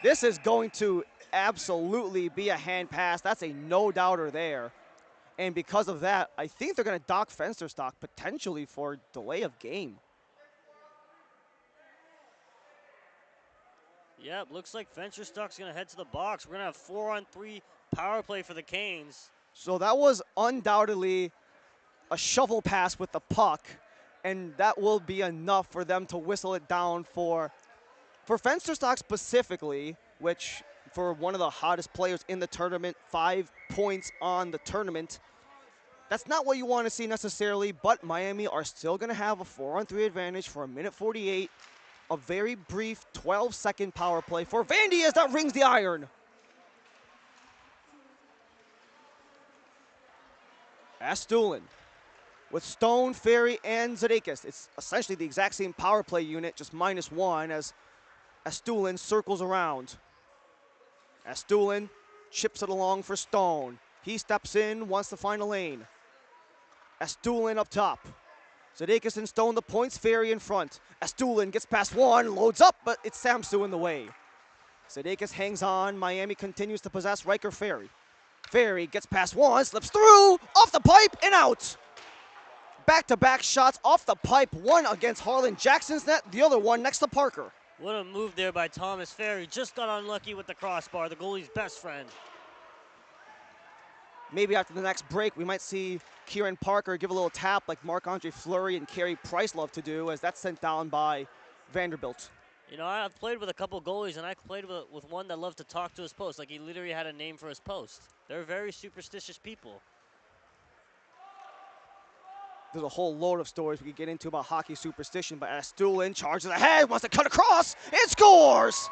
This is going to absolutely be a hand pass. That's a no-doubter there. And because of that, I think they're going to dock Fensterstock potentially for delay of game. Yep, looks like Fensterstock's going to head to the box. We're going to have 4-on-3 power play for the Canes. So that was undoubtedly a shovel pass with the puck, and that will be enough for them to whistle it down for Fensterstock specifically, which for one of the hottest players in the tournament, 5 points on the tournament. That's not what you want to see necessarily, but Miami are still going to have a 4-on-3 advantage for 1:48. A very brief 12-second power play for Vandy as that rings the iron. Astulin with Stone, Ferry, and Sudeikis. It's essentially the exact same power play unit, just -1 as Astulin circles around. Astulin chips it along for Stone. He steps in, wants to find a lane. Astulin up top. Sudeikis and Stone, the points, Ferry in front. Astulin gets past one, loads up, but it's Samsu in the way. Sudeikis hangs on. Miami continues to possess Riker Ferry. Ferry gets past one, slips through, off the pipe, and out. Back-to-back shots off the pipe, one against Harlan Jackson's net, the other one next to Parker. What a move there by Thomas Ferry. Just got unlucky with the crossbar, the goalie's best friend. Maybe after the next break, we might see Kieran Parker give a little tap like Marc-Andre Fleury and Carey Price love to do, as that's sent down by Vanderbilt. You know, I've played with a couple goalies, and I played with one that loved to talk to his post. Like, he literally had a name for his post. They're very superstitious people. There's a whole load of stories we could get into about hockey superstition, but Estulin charges ahead, wants to cut across, and scores!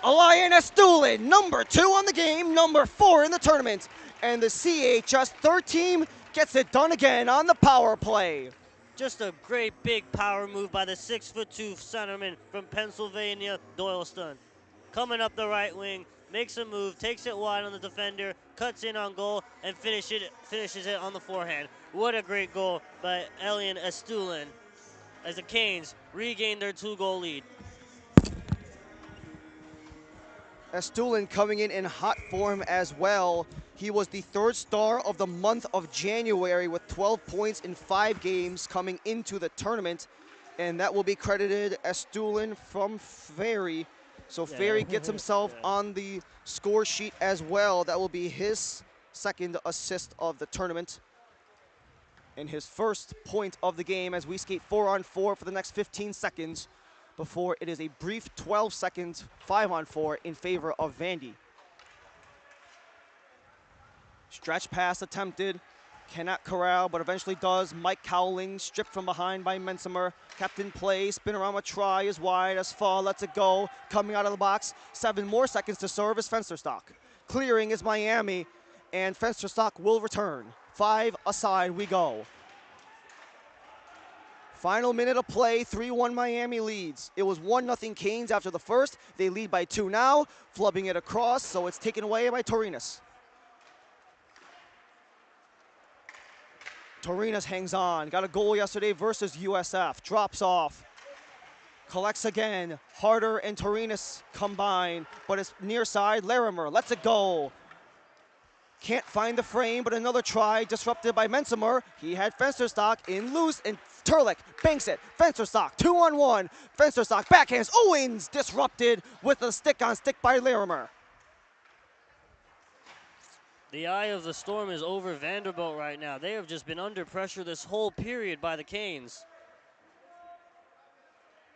Elian Estulin, number 2 on the game, number 4 in the tournament, and the CHS third team gets it done again on the power play. Just a great big power move by the 6'2" centerman from Pennsylvania, Doyleston. Coming up the right wing, makes a move, takes it wide on the defender, cuts in on goal, and finishes it on the forehand. What a great goal by Elian Estulin as the Canes regain their 2-goal lead. Estulin coming in hot form as well. He was the 3rd star of the month of January with 12 points in 5 games coming into the tournament, and that will be credited Estulin from Ferry. So Ferry gets himself on the score sheet as well. That will be his 2nd assist of the tournament and his 1st point of the game as we skate 4-on-4 for the next 15 seconds before it is a brief 12 seconds 5-on-4 in favor of Vandy. Stretch pass attempted, cannot corral, but eventually does. Mike Cowling stripped from behind by Mensimer. Captain play, spin around a try is wide as Fall lets it go. Coming out of the box, 7 more seconds to serve is Fensterstock. Clearing is Miami, and Fensterstock will return. 5 aside we go. Final minute of play, 3-1 Miami leads. It was 1-0 Canes after the first. They lead by 2 now, flubbing it across, so it's taken away by Torinas. Torinas hangs on, got a goal yesterday versus USF, drops off, collects again, Harder and Torinas combine, but it's near side, Larimer lets it go. Can't find the frame, but another try disrupted by Mensimer. He had Fensterstock in loose, and Turlick banks it. Fensterstock, 2-on-1. Fensterstock backhands, Owens disrupted with a stick-on-stick by Larimer. The eye of the storm is over Vanderbilt right now. They have just been under pressure this whole period by the Canes.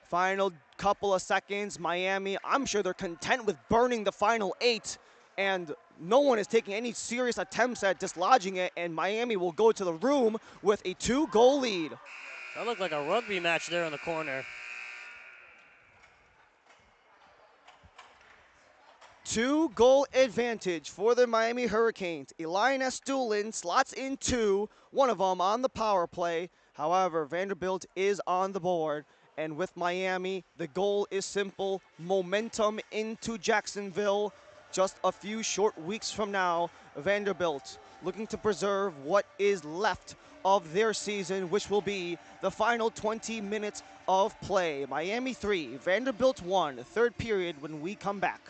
Final couple of seconds, Miami, I'm sure they're content with burning the final 8, and no one is taking any serious attempts at dislodging it, and Miami will go to the room with a 2-goal lead. That looked like a rugby match there in the corner. 2-goal advantage for the Miami Hurricanes. Elian Estulin slots in 2, one of them on the power play. However, Vanderbilt is on the board. And with Miami, the goal is simple: momentum into Jacksonville. Just a few short weeks from now, Vanderbilt looking to preserve what is left of their season, which will be the final 20 minutes of play. Miami 3, Vanderbilt 1, 3rd period when we come back.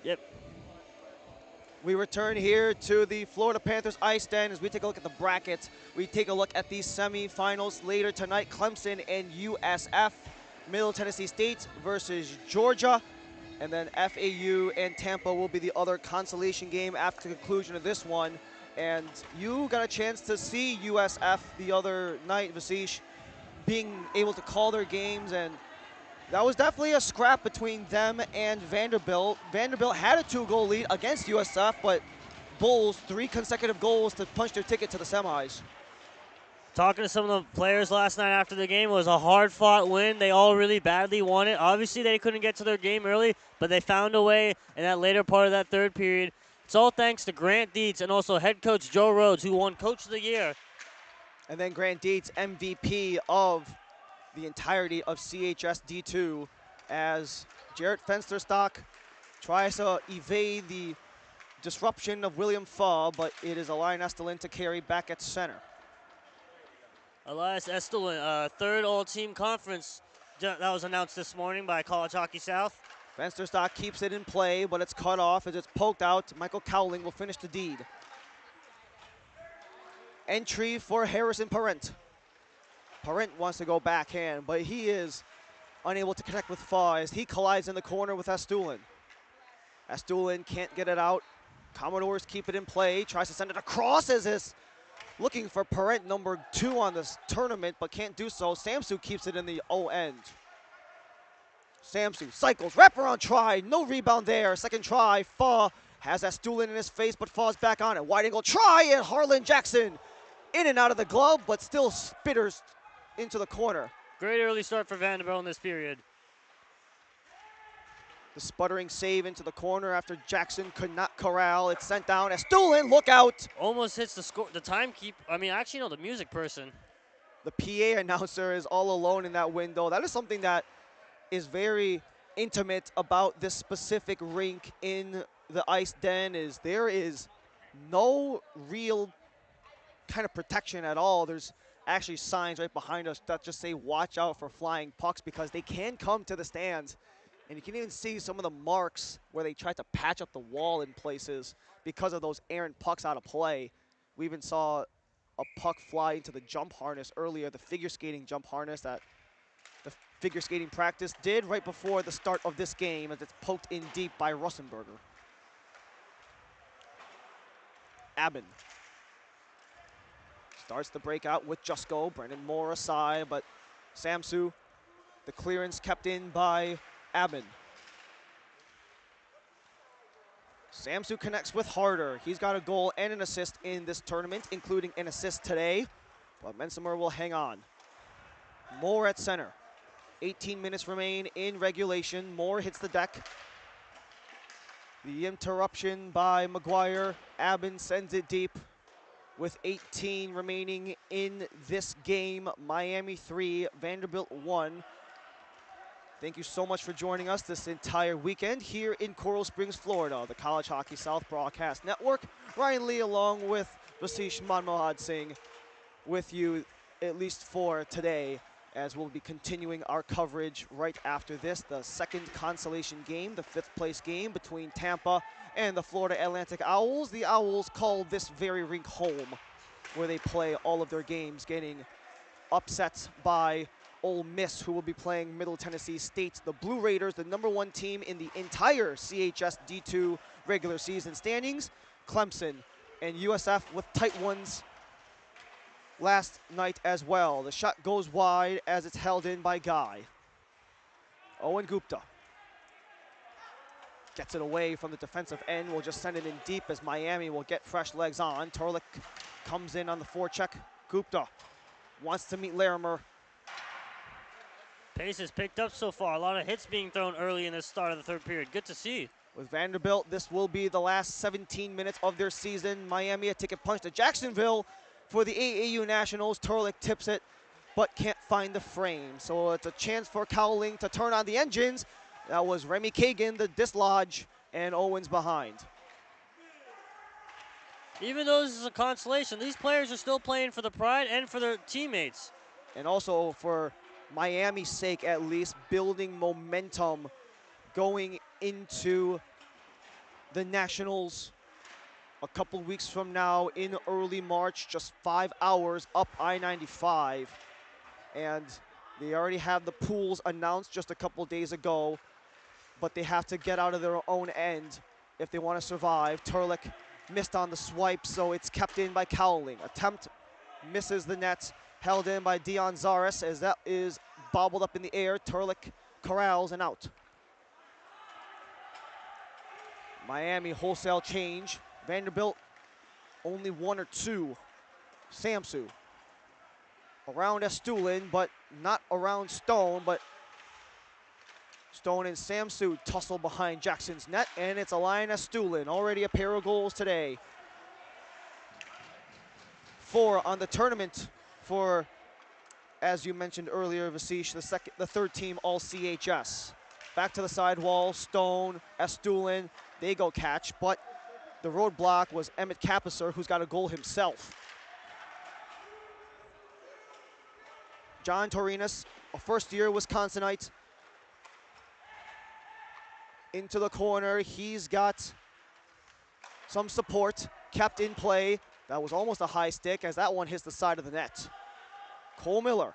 Yep. We return here to the Florida Panthers IceDen as we take a look at the brackets. We take a look at the semifinals later tonight. Clemson and USF, Middle Tennessee State versus Georgia, and then FAU and Tampa will be the other consolation game after the conclusion of this one. And you got a chance to see USF the other night, Vasish, being able to call their games, and that was definitely a scrap between them and Vanderbilt. Vanderbilt had a 2-goal lead against USF, but Bulls 3 consecutive goals to punch their ticket to the semis. Talking to some of the players last night after the game, it was a hard-fought win. They all really badly won it. Obviously, they couldn't get to their game early, but they found a way in that later part of that third period. It's all thanks to Grant Dietz and also head coach Joe Rhodes, who won Coach of the Year. And then Grant Dietz, MVP of the entirety of CHS D2, as Jarrett Fensterstock tries to evade the disruption of William Faw, but it is Elias Estelin to carry back at center. Elias Estelin, third all-team conference that was announced this morning by College Hockey South. Fensterstock keeps it in play, but it's cut off as it's poked out. Michael Cowling will finish the deed. Entry for Harrison Parent. Parent wants to go backhand, but he is unable to connect with Faw as he collides in the corner with Estulin. Estulin can't get it out. Commodores keep it in play, tries to send it across as is looking for Parent number 2 on this tournament, but can't do so. Samsu keeps it in the O end. Samsu cycles, wraparound try, no rebound there. Second try, Faw has Estulin in his face, but Faw's back on it. Wide angle try, and Harlan Jackson in and out of the glove, but still spitters into the corner. Great early start for Vanderbilt in this period. The sputtering save into the corner after Jackson could not corral. It's sent down. Estulin, look out! Almost hits the score. The timekeeper. I mean, actually, no, the music person. The PA announcer is all alone in that window. That is something that is very intimate about this specific rink in the IceDen. Is there is no real kind of protection at all. There's actually signs right behind us that just say watch out for flying pucks, because they can come to the stands. And you can even see some of the marks where they tried to patch up the wall in places because of those errant pucks out of play. We even saw a puck fly into the jump harness earlier, the figure skating jump harness that the figure skating practice did right before the start of this game, as it's poked in deep by Russenberger. Aben starts the breakout with Jusko. Brendan Moore aside, but Samsu, the clearance kept in by Aben. Samsu connects with Harder. He's got a goal and an assist in this tournament, including an assist today, but Mensimer will hang on. Moore at center. 18 minutes remain in regulation. Moore hits the deck. The interruption by McGuire. Aben sends it deep with 18 remaining in this game. Miami 3, Vanderbilt 1. Thank you so much for joining us this entire weekend here in Coral Springs, Florida, the College Hockey South Broadcast Network. Ryan Lee along with Vasish Manmohad Singh with you at least for today, as we'll be continuing our coverage right after this, the second consolation game, the 5th place game between Tampa and the Florida Atlantic Owls. The Owls call this very rink home, where they play all of their games, getting upset by Ole Miss, who will be playing Middle Tennessee State. The Blue Raiders, the #1 team in the entire CHS D2 regular season standings. Clemson and USF with tight ones last night as well. The shot goes wide as it's held in by Guy. Owen Gupta gets it away from the defensive end. We'll just send it in deep as Miami will get fresh legs on. Torlik comes in on the forecheck. Gupta wants to meet Larimer. Pace has picked up so far. A lot of hits being thrown early in the start of the third period. Good to see. With Vanderbilt, this will be the last 17 minutes of their season. Miami a ticket punch to Jacksonville for the AAU Nationals. Torlik tips it, but can't find the frame. So it's a chance for Cowling to turn on the engines. That was Remy Kagan, the dislodge, and Owens behind. Even though this is a consolation, these players are still playing for the pride and for their teammates. And also for Miami's sake, at least, building momentum going into the Nationals a couple weeks from now in early March, just 5 hours up I-95. And they already have the pools announced just a couple days ago, but they have to get out of their own end if they want to survive. Turlick missed on the swipe, so it's kept in by Cowling. Attempt misses the net, held in by Dion Zaris as that is bobbled up in the air. Turlick corrals and out. Miami wholesale change. Vanderbilt only 1 or 2. Samsu around Estulin, but not around Stone, but Stone and Samsu tussle behind Jackson's net, and it's Elian Estulin, already a pair of goals today. 4 on the tournament for, as you mentioned earlier, Vasish, the third team all CHS. Back to the sidewall, Stone, Estulin, they go catch, but the roadblock was Emmett Capisser, who's got a goal himself. John Torinas, a first-year Wisconsinite, into the corner. He's got some support, kept in play. That was almost a high stick as that one hits the side of the net. Cole Miller,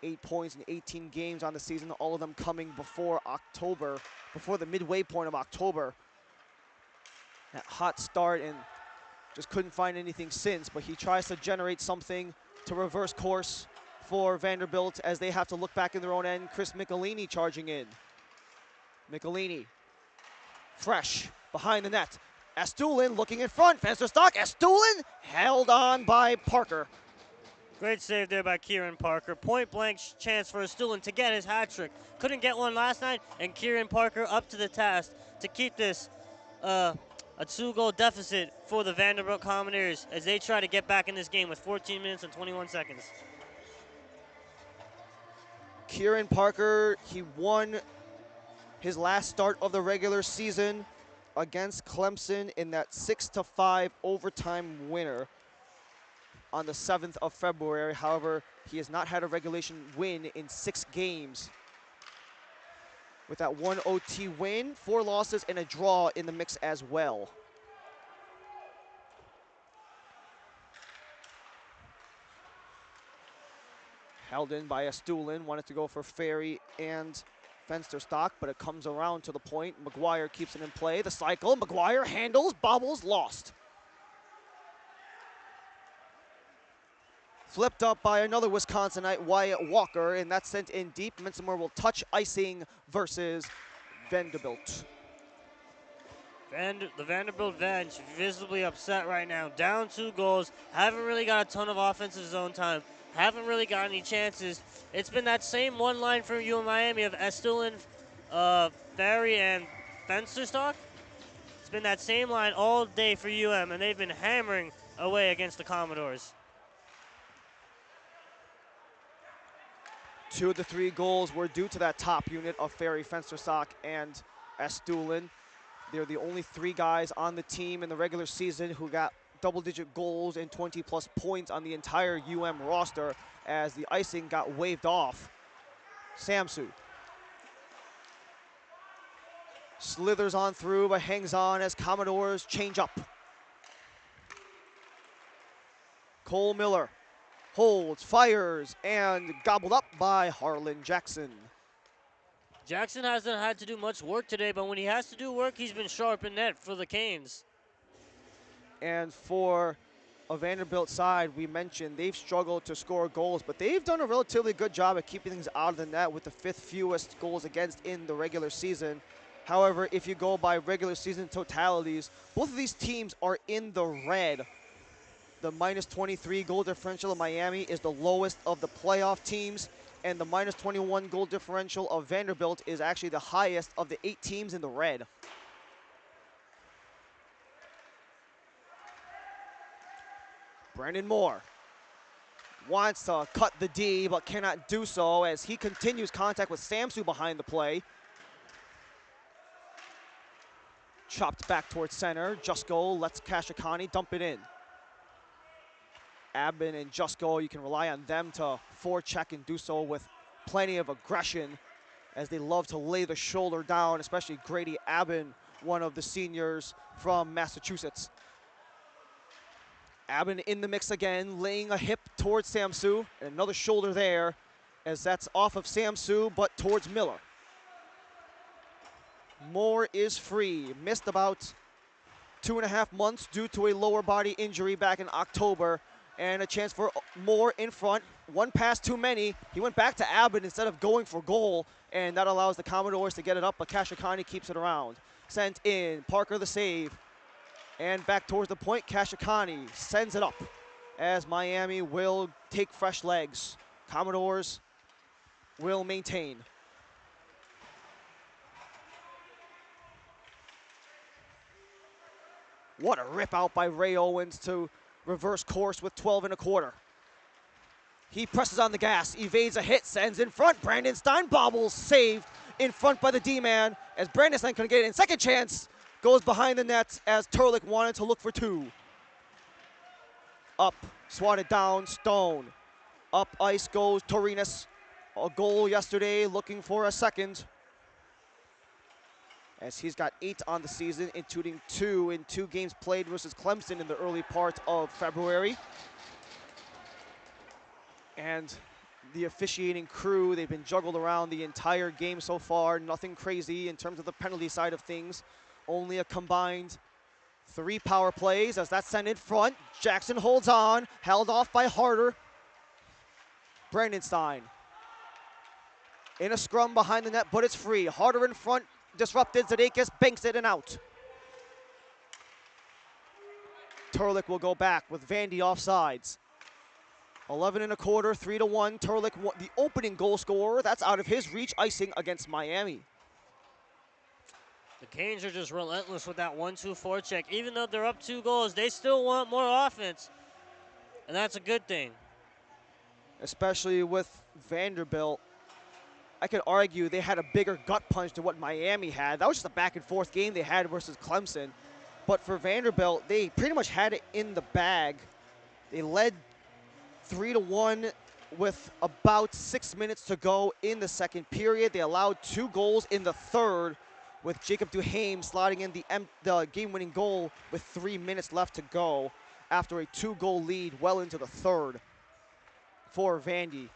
8 points in 18 games on the season, all of them coming before October, before the midway point of October. That hot start and just couldn't find anything since, but he tries to generate something to reverse course for Vanderbilt as they have to look back in their own end. Chris Michelini charging in. Michelini, fresh, behind the net. Estulin looking in front, Fensterstock, Estulin held on by Parker. Great save there by Kieran Parker. Point blank chance for Estulin to get his hat trick. Couldn't get one last night, and Kieran Parker up to the task to keep this a 2-goal deficit for the Vanderbilt Commoneers as they try to get back in this game with 14 minutes and 21 seconds. Kieran Parker, he won his last start of the regular season against Clemson in that 6-5 overtime winner on the 7th of February. However, he has not had a regulation win in 6 games. With that 1 OT win, 4 losses, and a draw in the mix as well. Held in by Estulin, wanted to go for Ferry and Fensterstock, but it comes around to the point. McGuire keeps it in play. The cycle, McGuire handles, bobbles, lost. Flipped up by another Wisconsinite, Wyatt Walker, and that's sent in deep. Mincemer will touch icing versus Vanderbilt. The Vanderbilt bench visibly upset right now. Down 2 goals. Haven't really got a ton of offensive zone time. Haven't really got any chances. It's been that same one line for UM Miami of Estulin, Ferry, and Fensterstock. It's been that same line all day for UM, and they've been hammering away against the Commodores. 2 of the 3 goals were due to that top unit of Ferry, Fensterstock, and Estulin. They're the only 3 guys on the team in the regular season who got double-digit goals and 20-plus points on the entire UM roster as the icing got waved off. Samsu slithers on through but hangs on as Commodores change up. Cole Miller holds, fires, and gobbled up by Harlan Jackson. Jackson hasn't had to do much work today, but when he has to do work, he's been sharp in net for the Canes. And for a Vanderbilt side, we mentioned they've struggled to score goals, but they've done a relatively good job at keeping things out of the net with the 5th fewest goals against in the regular season. However, if you go by regular season totalities, both of these teams are in the red. The minus 23 goal differential of Miami is the lowest of the playoff teams, and the minus 21 goal differential of Vanderbilt is actually the highest of the 8 teams in the red. Brandon Moore wants to cut the D, but cannot do so as he continues contact with Samsu behind the play. Chopped back towards center. Jusko lets Kashikani dump it in. Abin and Jusko, you can rely on them to forecheck and do so with plenty of aggression as they love to lay the shoulder down, especially Grady Abin one of the seniors from Massachusetts. Abbott in the mix again, laying a hip towards Samsu, and another shoulder there, as that's off of Samsu, but towards Miller. Moore is free, missed about 2.5 months due to a lower body injury back in October, and a chance for Moore in front. One pass too many. He went back to Abbott instead of going for goal, and that allows the Commodores to get it up, but Kashikani keeps it around. Sent in, Parker the save, and back towards the point, Kashikani sends it up as Miami will take fresh legs. Commodores will maintain. What a rip out by Ray Owens to reverse course with 12 1/4. He presses on the gas, evades a hit, sends in front. Brandon Stein bobbles, saved in front by the D-man as Brandon Stein couldn't get it in. Second chance goes behind the net as Turlick wanted to look for two. Up, swatted down, Stone. Up ice goes Torinas. A goal yesterday, looking for a second, as he's got 8 on the season, including 2 in 2 games played versus Clemson in the early part of February. And the officiating crew, they've been juggled around the entire game so far. Nothing crazy in terms of the penalty side of things. Only a combined 3 power plays as that's sent in front. Jackson holds on, held off by Harder. Brandon Stein in a scrum behind the net, but it's free. Harder in front, disrupted. Zadakis banks it and out. Turlick will go back with Vandy offsides. 11 1/4, 3-1. Turlick, the opening goal scorer, that's out of his reach, icing against Miami. The Canes are just relentless with that 1-2 forecheck. Even though they're up 2 goals, they still want more offense, and that's a good thing. Especially with Vanderbilt. I could argue they had a bigger gut punch than what Miami had. That was just a back and forth game they had versus Clemson. But for Vanderbilt, they pretty much had it in the bag. They led 3-1 with about 6 minutes to go in the second period. They allowed 2 goals in the third, with Jacob Duhaime sliding in the game-winning goal with 3 minutes left to go after a 2-goal lead well into the third for Vandy.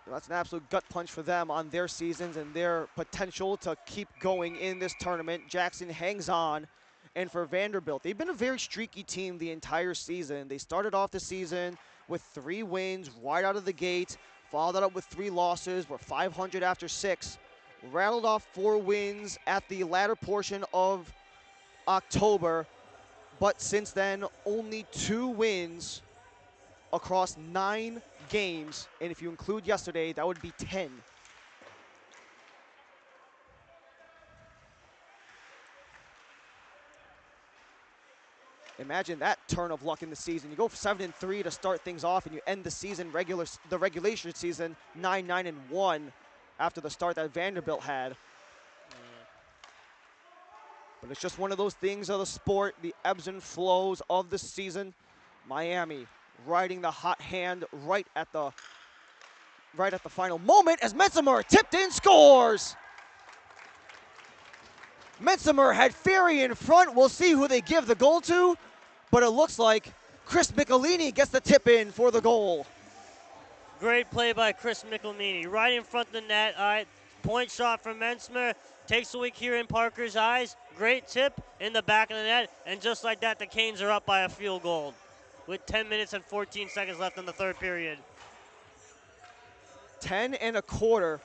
That's an absolute gut punch for them on their seasons and their potential to keep going in this tournament. Jackson hangs on. And for Vanderbilt, they've been a very streaky team the entire season. They started off the season with 3 wins right out of the gate, followed that up with 3 losses, were 500 after 6, rattled off 4 wins at the latter portion of October, but since then, only 2 wins across 9 games, and if you include yesterday, that would be 10. Imagine that turn of luck in the season. You go 7-3 to start things off, and you end the season, the regulation season, 9-1 after the start that Vanderbilt had. But it's just one of those things of the sport, the ebbs and flows of the season. Miami riding the hot hand right at the final moment as Metzimer tipped in, scores. Metzimer had Ferry in front. We'll see who they give the goal to, but it looks like Chris Michelini gets the tip in for the goal. Great play by Chris Michelini, right in front of the net. All right, point shot from Metzimer, takes away Kieran Parker's eyes. Great tip in the back of the net, and just like that, the Canes are up by a field goal with 10 minutes and 14 seconds left in the third period. 10 1/4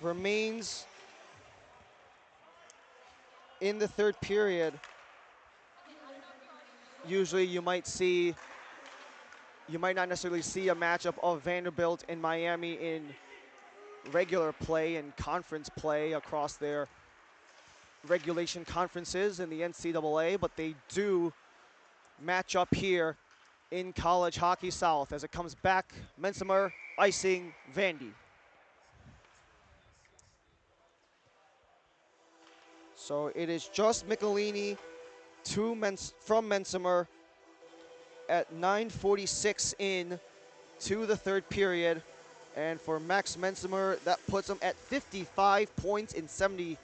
remains in the third period. Usually you might not necessarily see a matchup of Vanderbilt and Miami in regular play and conference play across their regulation conferences in the NCAA, but they do match up here in College Hockey South as it comes back. Metzimer icing Vandy. So it is just Michelini from Metzimer at 9:46 in to the third period. And for Max Metzimer, that puts him at 55 points in 70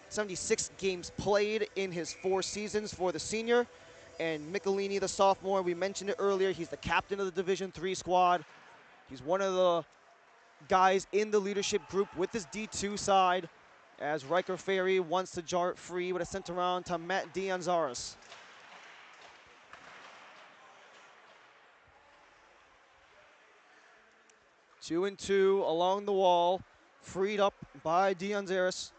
76 games played in his 4 seasons for the senior. And Michelini, the sophomore, we mentioned it earlier, he's the captain of the Division III squad. He's one of the guys in the leadership group with his D2 side, as Riker Ferry wants to jar it free with a sent around to Matt Dianzaris. Two and two along the wall, freed up by Dianzaris.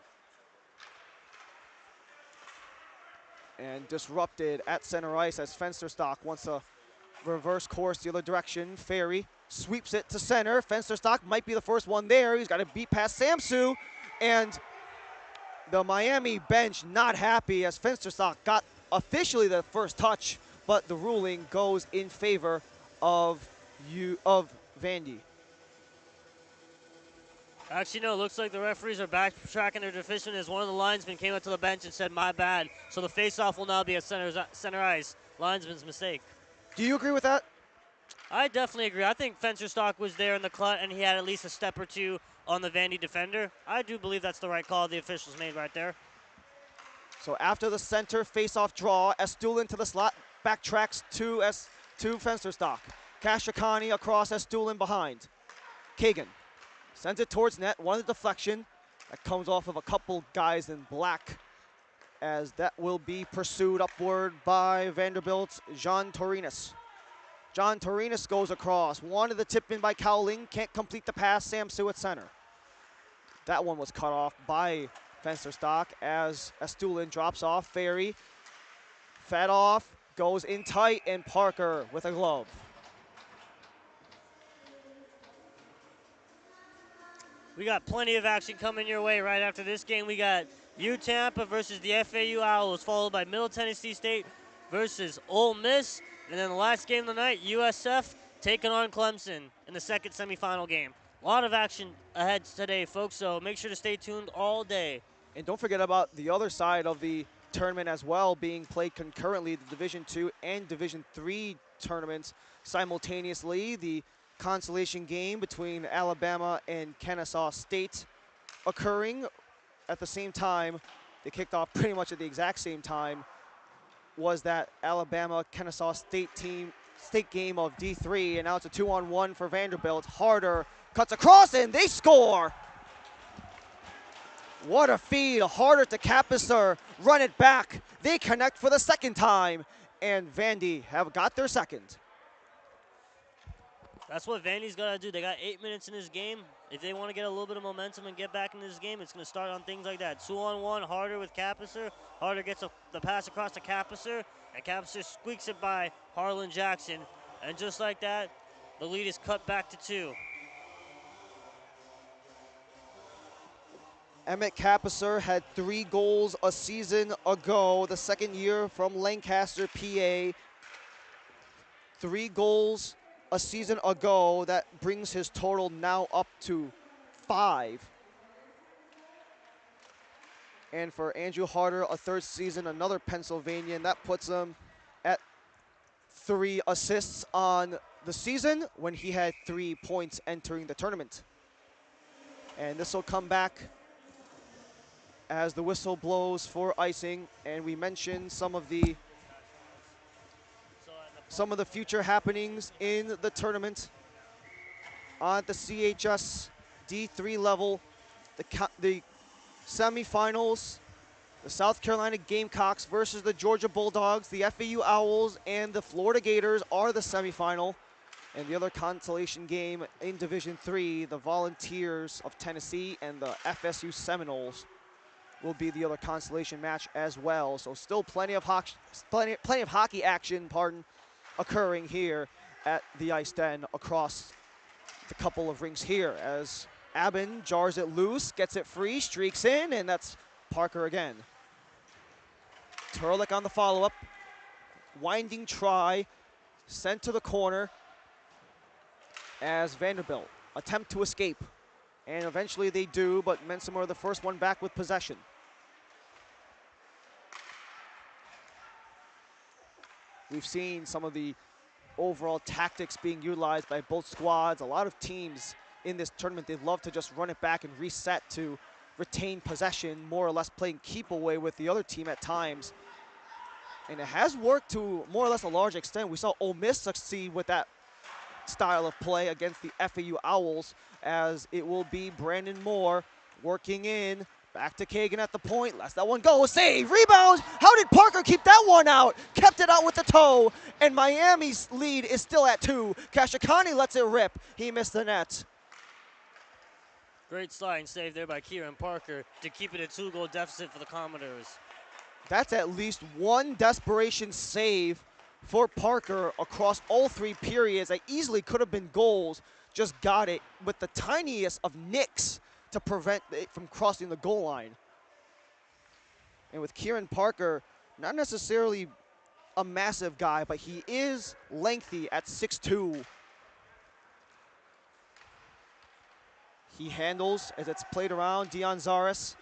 And disrupted at center ice as Fensterstock wants to reverse course the other direction. Ferry sweeps it to center. Fensterstock might be the first one there. He's got to beat past Samsu. And the Miami bench not happy as Fensterstock got officially the first touch, but the ruling goes in favor of Vandy. Actually, no, it looks like the referees are backtracking their decision as one of the linesmen came up to the bench and said, my bad. So the faceoff will now be at center ice. Linesman's mistake. Do you agree with that? I definitely agree. I think Fensterstock was there in the cut and he had at least a step or two on the Vandy defender. I do believe that's the right call the officials made right there. So after the center face-off draw, Estulin to the slot, backtracks to Fensterstock. Kashikani across Estulin behind. Kagan sends it towards net, one of the deflection. That comes off of a couple guys in black, as that will be pursued upward by Vanderbilt's Jean Torinas. John Torinas goes across, wanted the tip in by Cowling, can't complete the pass, Samsu at center. That one was cut off by Fensterstock as Estulin drops off. Ferry fed off, goes in tight, and Parker with a glove. We got plenty of action coming your way right after this game. We got UTampa versus the FAU Owls, followed by Middle Tennessee State versus Ole Miss. And then the last game of the night, USF taking on Clemson in the second semifinal game. A lot of action ahead today, folks, so make sure to stay tuned all day. And don't forget about the other side of the tournament as well, being played concurrently, the Division II and Division III tournaments simultaneously. The consolation game between Alabama and Kennesaw State occurring at the same time. They kicked off pretty much at the exact same time. Was that Alabama-Kennesaw State game of D3, and now it's a 2-on-1 for Vanderbilt. Harder cuts across, and they score! What a feed, Harder to Capisser, run it back. They connect for the second time, and Vandy have got their second. That's what Vandy's got to do. They got 8 minutes in this game. If they want to get a little bit of momentum and get back in this game, it's going to start on things like that. 2-on-1, Harder with Capisser. Harder gets the pass across to Capisser, and Capisser squeaks it by Harlan Jackson. And just like that, the lead is cut back to 2. Emmett Capisser had 3 goals a season ago, the second year from Lancaster, PA. 3 goals a season ago. That brings his total now up to 5. And for Andrew Harder, a third season, another Pennsylvanian, that puts him at 3 assists on the season when he had 3 points entering the tournament. And this will come back as the whistle blows for icing, and we mentioned some of the future happenings in the tournament. On the CHS D3 level, the semifinals, the South Carolina Gamecocks versus the Georgia Bulldogs, the FAU Owls and the Florida Gators are the semifinal. And the other consolation game in Division III, the Volunteers of Tennessee and the FSU Seminoles will be the other consolation match as well. So still plenty of hockey action, occurring here at the IceDen across the couple of rinks here as Aben jars it loose, gets it free, streaks in, and that's Parker again. Turlick on the follow-up. Winding try, sent to the corner as Vanderbilt attempt to escape. And eventually they do, but Mensimer the first one back with possession. We've seen some of the overall tactics being utilized by both squads. A lot of teams in this tournament, they love to just run it back and reset to retain possession, more or less playing keep away with the other team at times. And it has worked to more or less a large extent. We saw Ole Miss succeed with that style of play against the FAU Owls, as it will be Brandon Moore working in. Back to Kagan at the point. Lets that one go. Save. Rebound. How did Parker keep that one out? Kept it out with the toe. And Miami's lead is still at 2. Kashikani lets it rip. He missed the net. Great sliding save there by Kieran Parker to keep it a 2-goal deficit for the Commodores. That's at least one desperation save for Parker across all 3 periods that easily could have been goals. Just got it with the tiniest of nicks to prevent it from crossing the goal line. And with Kieran Parker, not necessarily a massive guy, but he is lengthy at 6'2". He handles as it's played around. Dion Zaris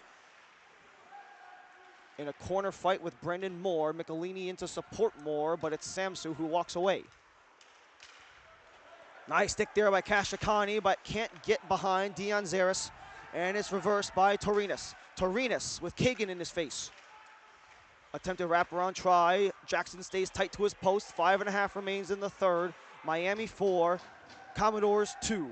in a corner fight with Brendan Moore. Michelini in to support Moore, but it's Samsu who walks away. Nice stick there by Kashikani, but can't get behind Dion Zaris. And it's reversed by Torinas. Torinas with Kagan in his face. Attempted wraparound try. Jackson stays tight to his post. 5.5 remains in the third. Miami 4, Commodores 2.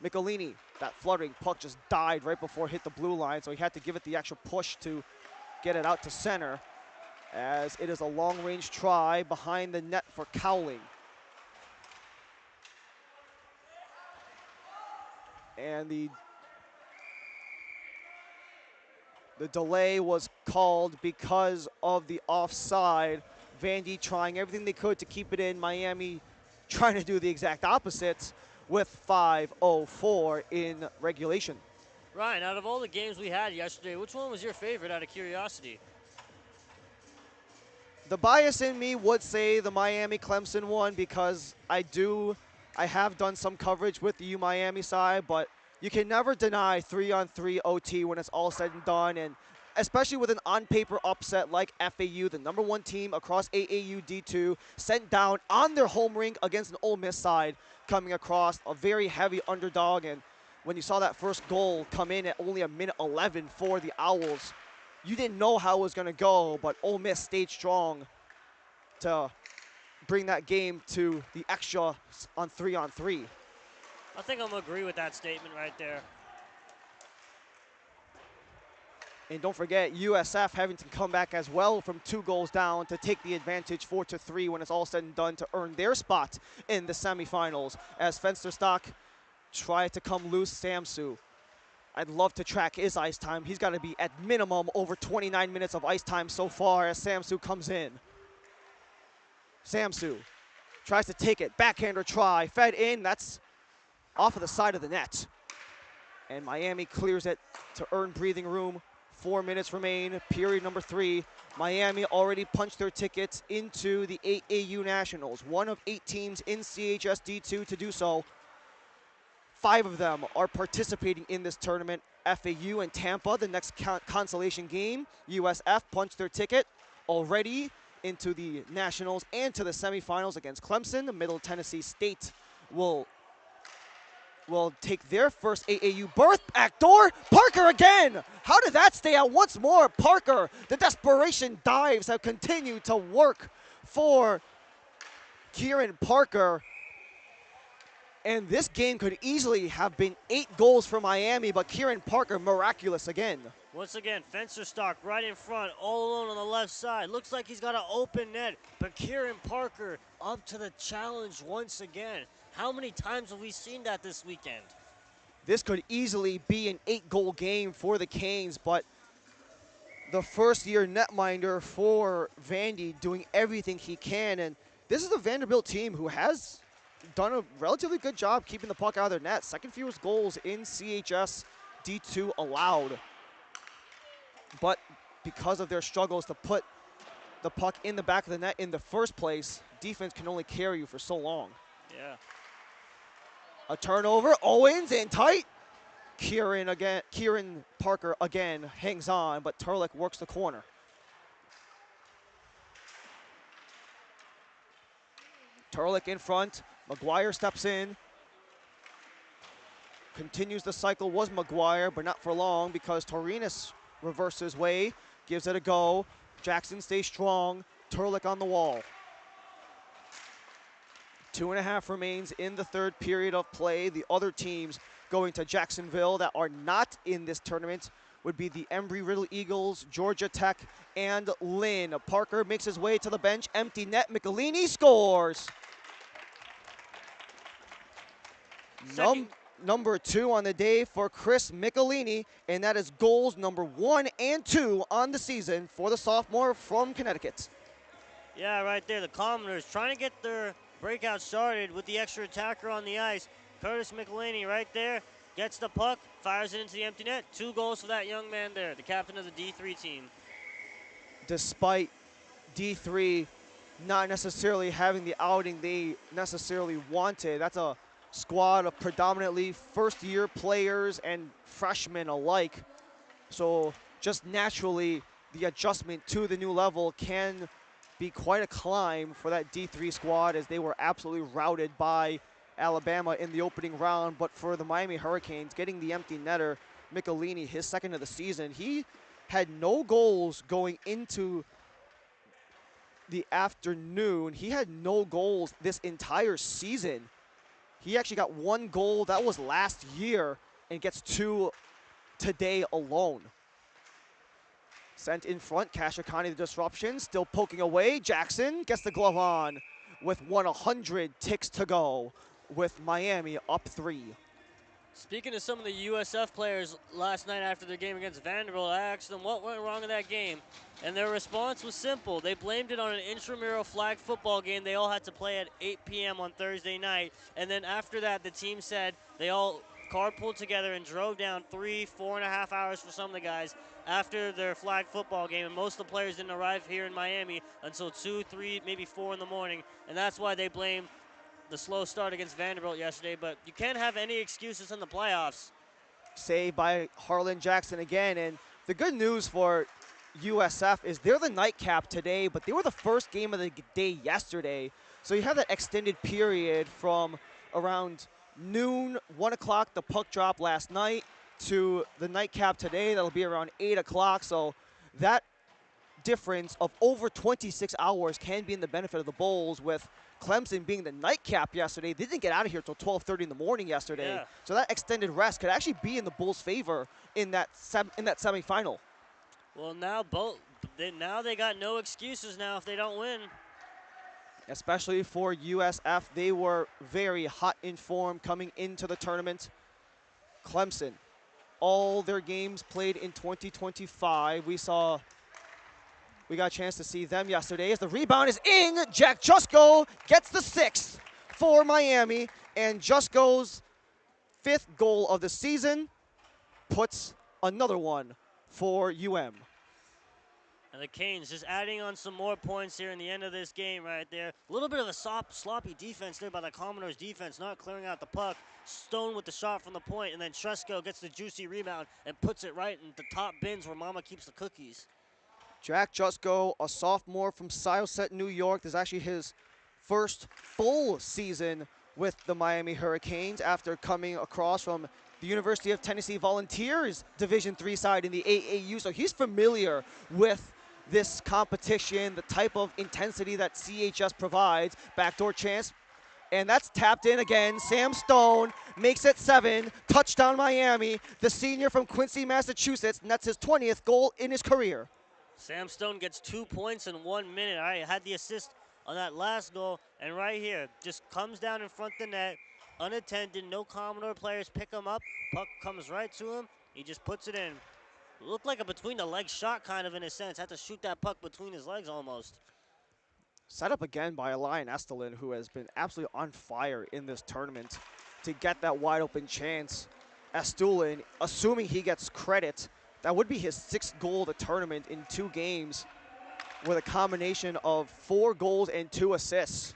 Michelini, that fluttering puck just died right before it hit the blue line, so he had to give it the extra push to get it out to center, as it is a long-range try behind the net for Cowling. And the delay was called because of the offside. Vandy trying everything they could to keep it in. Miami trying to do the exact opposite with 5:04 in regulation. Ryan, out of all the games we had yesterday, which one was your favorite out of curiosity? The bias in me would say the Miami-Clemson one, because I have done some coverage with the U-Miami side, but you can never deny 3-on-3 OT when it's all said and done, and especially with an on-paper upset like FAU, the #1 team across AAU D2, sent down on their home rink against an Ole Miss side, coming across a very heavy underdog. And when you saw that first goal come in at only a minute 11 for the Owls, you didn't know how it was going to go, but Ole Miss stayed strong to bring that game to the extra on 3-on-3. I think I'm going to agree with that statement right there. And don't forget, USF having to come back as well from 2 goals down to take the advantage 4-3 when it's all said and done to earn their spot in the semifinals, as Fensterstock tried to come loose Samsu. I'd love to track his ice time. He's got to be at minimum over 29 minutes of ice time so far as Samsu comes in. Samsu tries to take it. Backhander try. Fed in. That's off of the side of the net. And Miami clears it to earn breathing room. 4 minutes remain. Period number 3. Miami already punched their tickets into the AAU Nationals. 1 of 8 teams in CHS D2 to do so. 5 of them are participating in this tournament. FAU and Tampa, the next consolation game. USF punched their ticket already into the Nationals and to the semifinals against Clemson. The Middle Tennessee State will take their first AAU berth. Backdoor, Parker again. How did that stay out once more? Parker, the desperation dives have continued to work for Kieran Parker. And this game could easily have been 8 goals for Miami, but Kieran Parker miraculous again. Once again, Fensterstock right in front, all alone on the left side. Looks like he's got an open net, but Kieran Parker up to the challenge once again. How many times have we seen that this weekend? This could easily be an 8-goal game for the Canes, but the first-year netminder for Vandy doing everything he can. And this is the Vanderbilt team who has done a relatively good job keeping the puck out of their net. Second fewest goals in CHS D2 allowed. But because of their struggles to put the puck in the back of the net in the first place, defense can only carry you for so long. Yeah. A turnover, Owens in tight. Kieran Parker again hangs on, but Turlick works the corner. Turlick in front, McGuire steps in. continues the cycle was McGuire, but not for long because Torinis reverses way, gives it a go. Jackson stays strong. Turlick on the wall. 2.5 remains in the third period of play. The other teams going to Jacksonville that are not in this tournament would be the Embry-Riddle Eagles, Georgia Tech, and Lynn. Parker makes his way to the bench. Empty net. Michelini scores. Number 2 on the day for Chris Michelini, and that is goals number 1 and 2 on the season for the sophomore from Connecticut. Yeah, right there. The Commoners trying to get their breakout started with the extra attacker on the ice. Curtis Michelini right there gets the puck, fires it into the empty net. 2 goals for that young man there, the captain of the D3 team. Despite D3 not necessarily having the outing they necessarily wanted, that's a squad of predominantly first-year players and freshmen alike. So just naturally, the adjustment to the new level can be quite a climb for that D3 squad, as they were absolutely routed by Alabama in the opening round. But for the Miami Hurricanes, getting the empty netter, Michelini, his second of the season, he had no goals going into the afternoon. He had no goals this entire season. He actually got 1 goal, that was last year, and gets 2 today alone. Sent in front, Kashikani the disruption, still poking away. Jackson gets the glove on with 100 ticks to go with Miami up 3. Speaking of some of the USF players last night after their game against Vanderbilt, I asked them what went wrong in that game, and their response was simple. They blamed it on an intramural flag football game they all had to play at 8 p.m. on Thursday night, and then after that, the team said they all carpooled together and drove down 4.5 hours for some of the guys after their flag football game, and most of the players didn't arrive here in Miami until 2, 3, maybe 4 in the morning, and that's why they blame the slow start against Vanderbilt yesterday. But you can't have any excuses in the playoffs. Saved by Harlan Jackson again, and the good news for USF is they're the nightcap today, but they were the first game of the day yesterday. So you have that extended period from around noon, 1 o'clock, the puck drop last night, to the nightcap today. That'll be around 8 o'clock. So that difference of over 26 hours can be in the benefit of the Bulls, with Clemson being the nightcap yesterday. They didn't get out of here until 12:30 in the morning yesterday. Yeah. So that extended rest could actually be in the Bulls' favor in that semifinal. Well, now they got no excuses now if they don't win. Especially for USF, they were very hot in form coming into the tournament. Clemson, all their games played in 2025. We got a chance to see them yesterday as the rebound is in. Jack Jusko gets the 6th for Miami, and Jusko's 5th goal of the season puts another one for UM. And the Canes just adding on some more points here in the end of this game right there. A little bit of a sloppy defense there by the Commodores defense, not clearing out the puck. Stone with the shot from the point, and then Tresco gets the juicy rebound and puts it right in the top bins where Mama keeps the cookies. Jack Jusko, a sophomore from Syosset, New York. This is actually his first full season with the Miami Hurricanes after coming across from the University of Tennessee Volunteers Division III side in the AAU. So he's familiar with this competition, the type of intensity that CHS provides. Backdoor chance, and that's tapped in again. Sam Stone makes it 7. Touchdown Miami. The senior from Quincy, Massachusetts, and that's his 20th goal in his career. Sam Stone gets 2 points in 1 minute. I had the assist on that last goal, and right here, just comes down in front of the net, unattended, no Commodore players pick him up. Puck comes right to him. He just puts it in. Looked like a between-the-legs shot kind of in a sense. Had to shoot that puck between his legs almost. Set up again by Elian Estelin, who has been absolutely on fire in this tournament to get that wide open chance. Estelin, assuming he gets credit, that would be his 6th goal of the tournament in 2 games with a combination of 4 goals and 2 assists.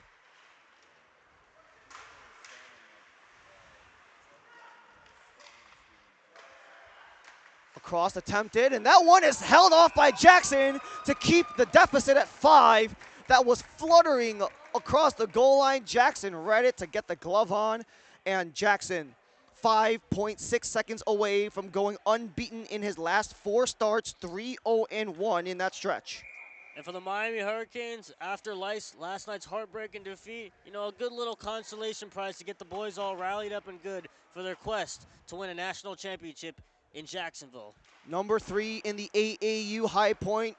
Cross attempted, and that one is held off by Jackson to keep the deficit at 5. That was fluttering across the goal line. Jackson read it to get the glove on, and Jackson 5.6 seconds away from going unbeaten in his last 4 starts, 3-0-1 in that stretch. And for the Miami Hurricanes, after last night's heartbreaking defeat, you know, a good little consolation prize to get the boys all rallied up and good for their quest to win a national championship in Jacksonville. Number 3 in the AAU High Point,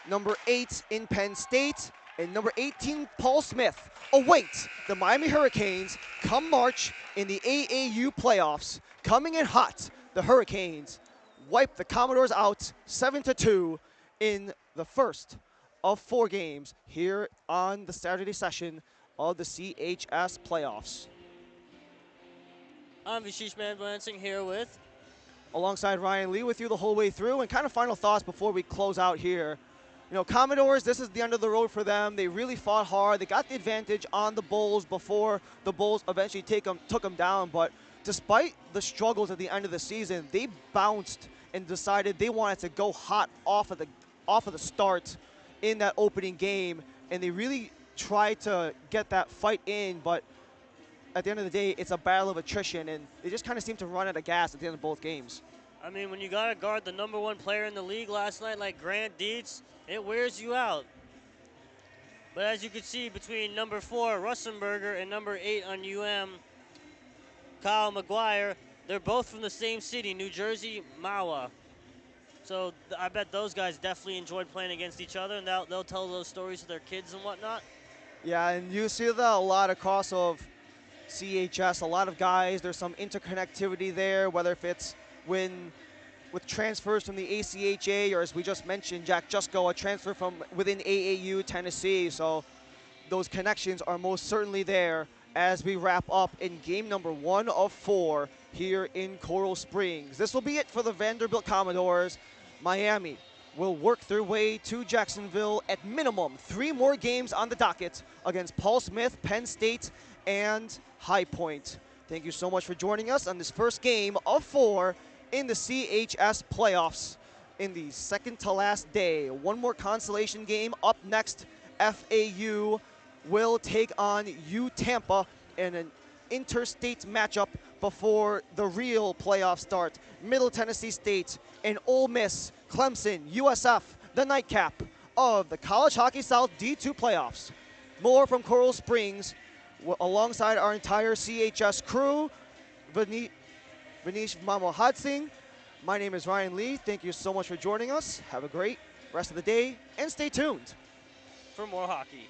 number 8 in Penn State, and number 18, Paul Smith, await the Miami Hurricanes come March in the AAU playoffs. Coming in hot, the Hurricanes wipe the Commodores out 7-2 in the first of 4 games here on the Saturday session of the CHS playoffs. I'm Vishesh Manblansing here with alongside Ryan Lee with you the whole way through. And kind of final thoughts before we close out here. You know, Commodores, this is the end of the road for them. They really fought hard. They got the advantage on the Bulls before the Bulls eventually took them down. But despite the struggles at the end of the season, they bounced and decided they wanted to go hot off of the start in that opening game. And they really tried to get that fight in, but at the end of the day, it's a battle of attrition, and they just kind of seem to run out of gas at the end of both games. I mean, when you got to guard the #1 player in the league last night like Grant Dietz, it wears you out. But as you can see, between number 4, Russenberger, and number 8 on Kyle McGuire, they're both from the same city, New Jersey, Mahwah. So I bet those guys definitely enjoyed playing against each other, and they'll tell those stories to their kids and whatnot. Yeah, and you see that a lot across of CHS, a lot of guys, there's some interconnectivity there, whether if it's with transfers from the ACHA, or as we just mentioned, Jack Jusko, a transfer from within AAU Tennessee. So those connections are most certainly there as we wrap up in game number 1 of 4 here in Coral Springs. This will be it for the Vanderbilt Commodores. Miami will work their way to Jacksonville. At minimum, 3 more games on the docket against Paul Smith, Penn State, and High Point. Thank you so much for joining us on this first game of 4 in the CHS playoffs in the second to last day. One more consolation game up next. FAU will take on U Tampa in an interstate matchup before the real playoff start. Middle Tennessee State and Ole Miss, Clemson, USF, the nightcap of the College Hockey South D2 playoffs. More from Coral Springs alongside our entire CHS crew, Vinesh Mamohadsing. My name is Ryan Lee. Thank you so much for joining us. Have a great rest of the day and stay tuned for more hockey.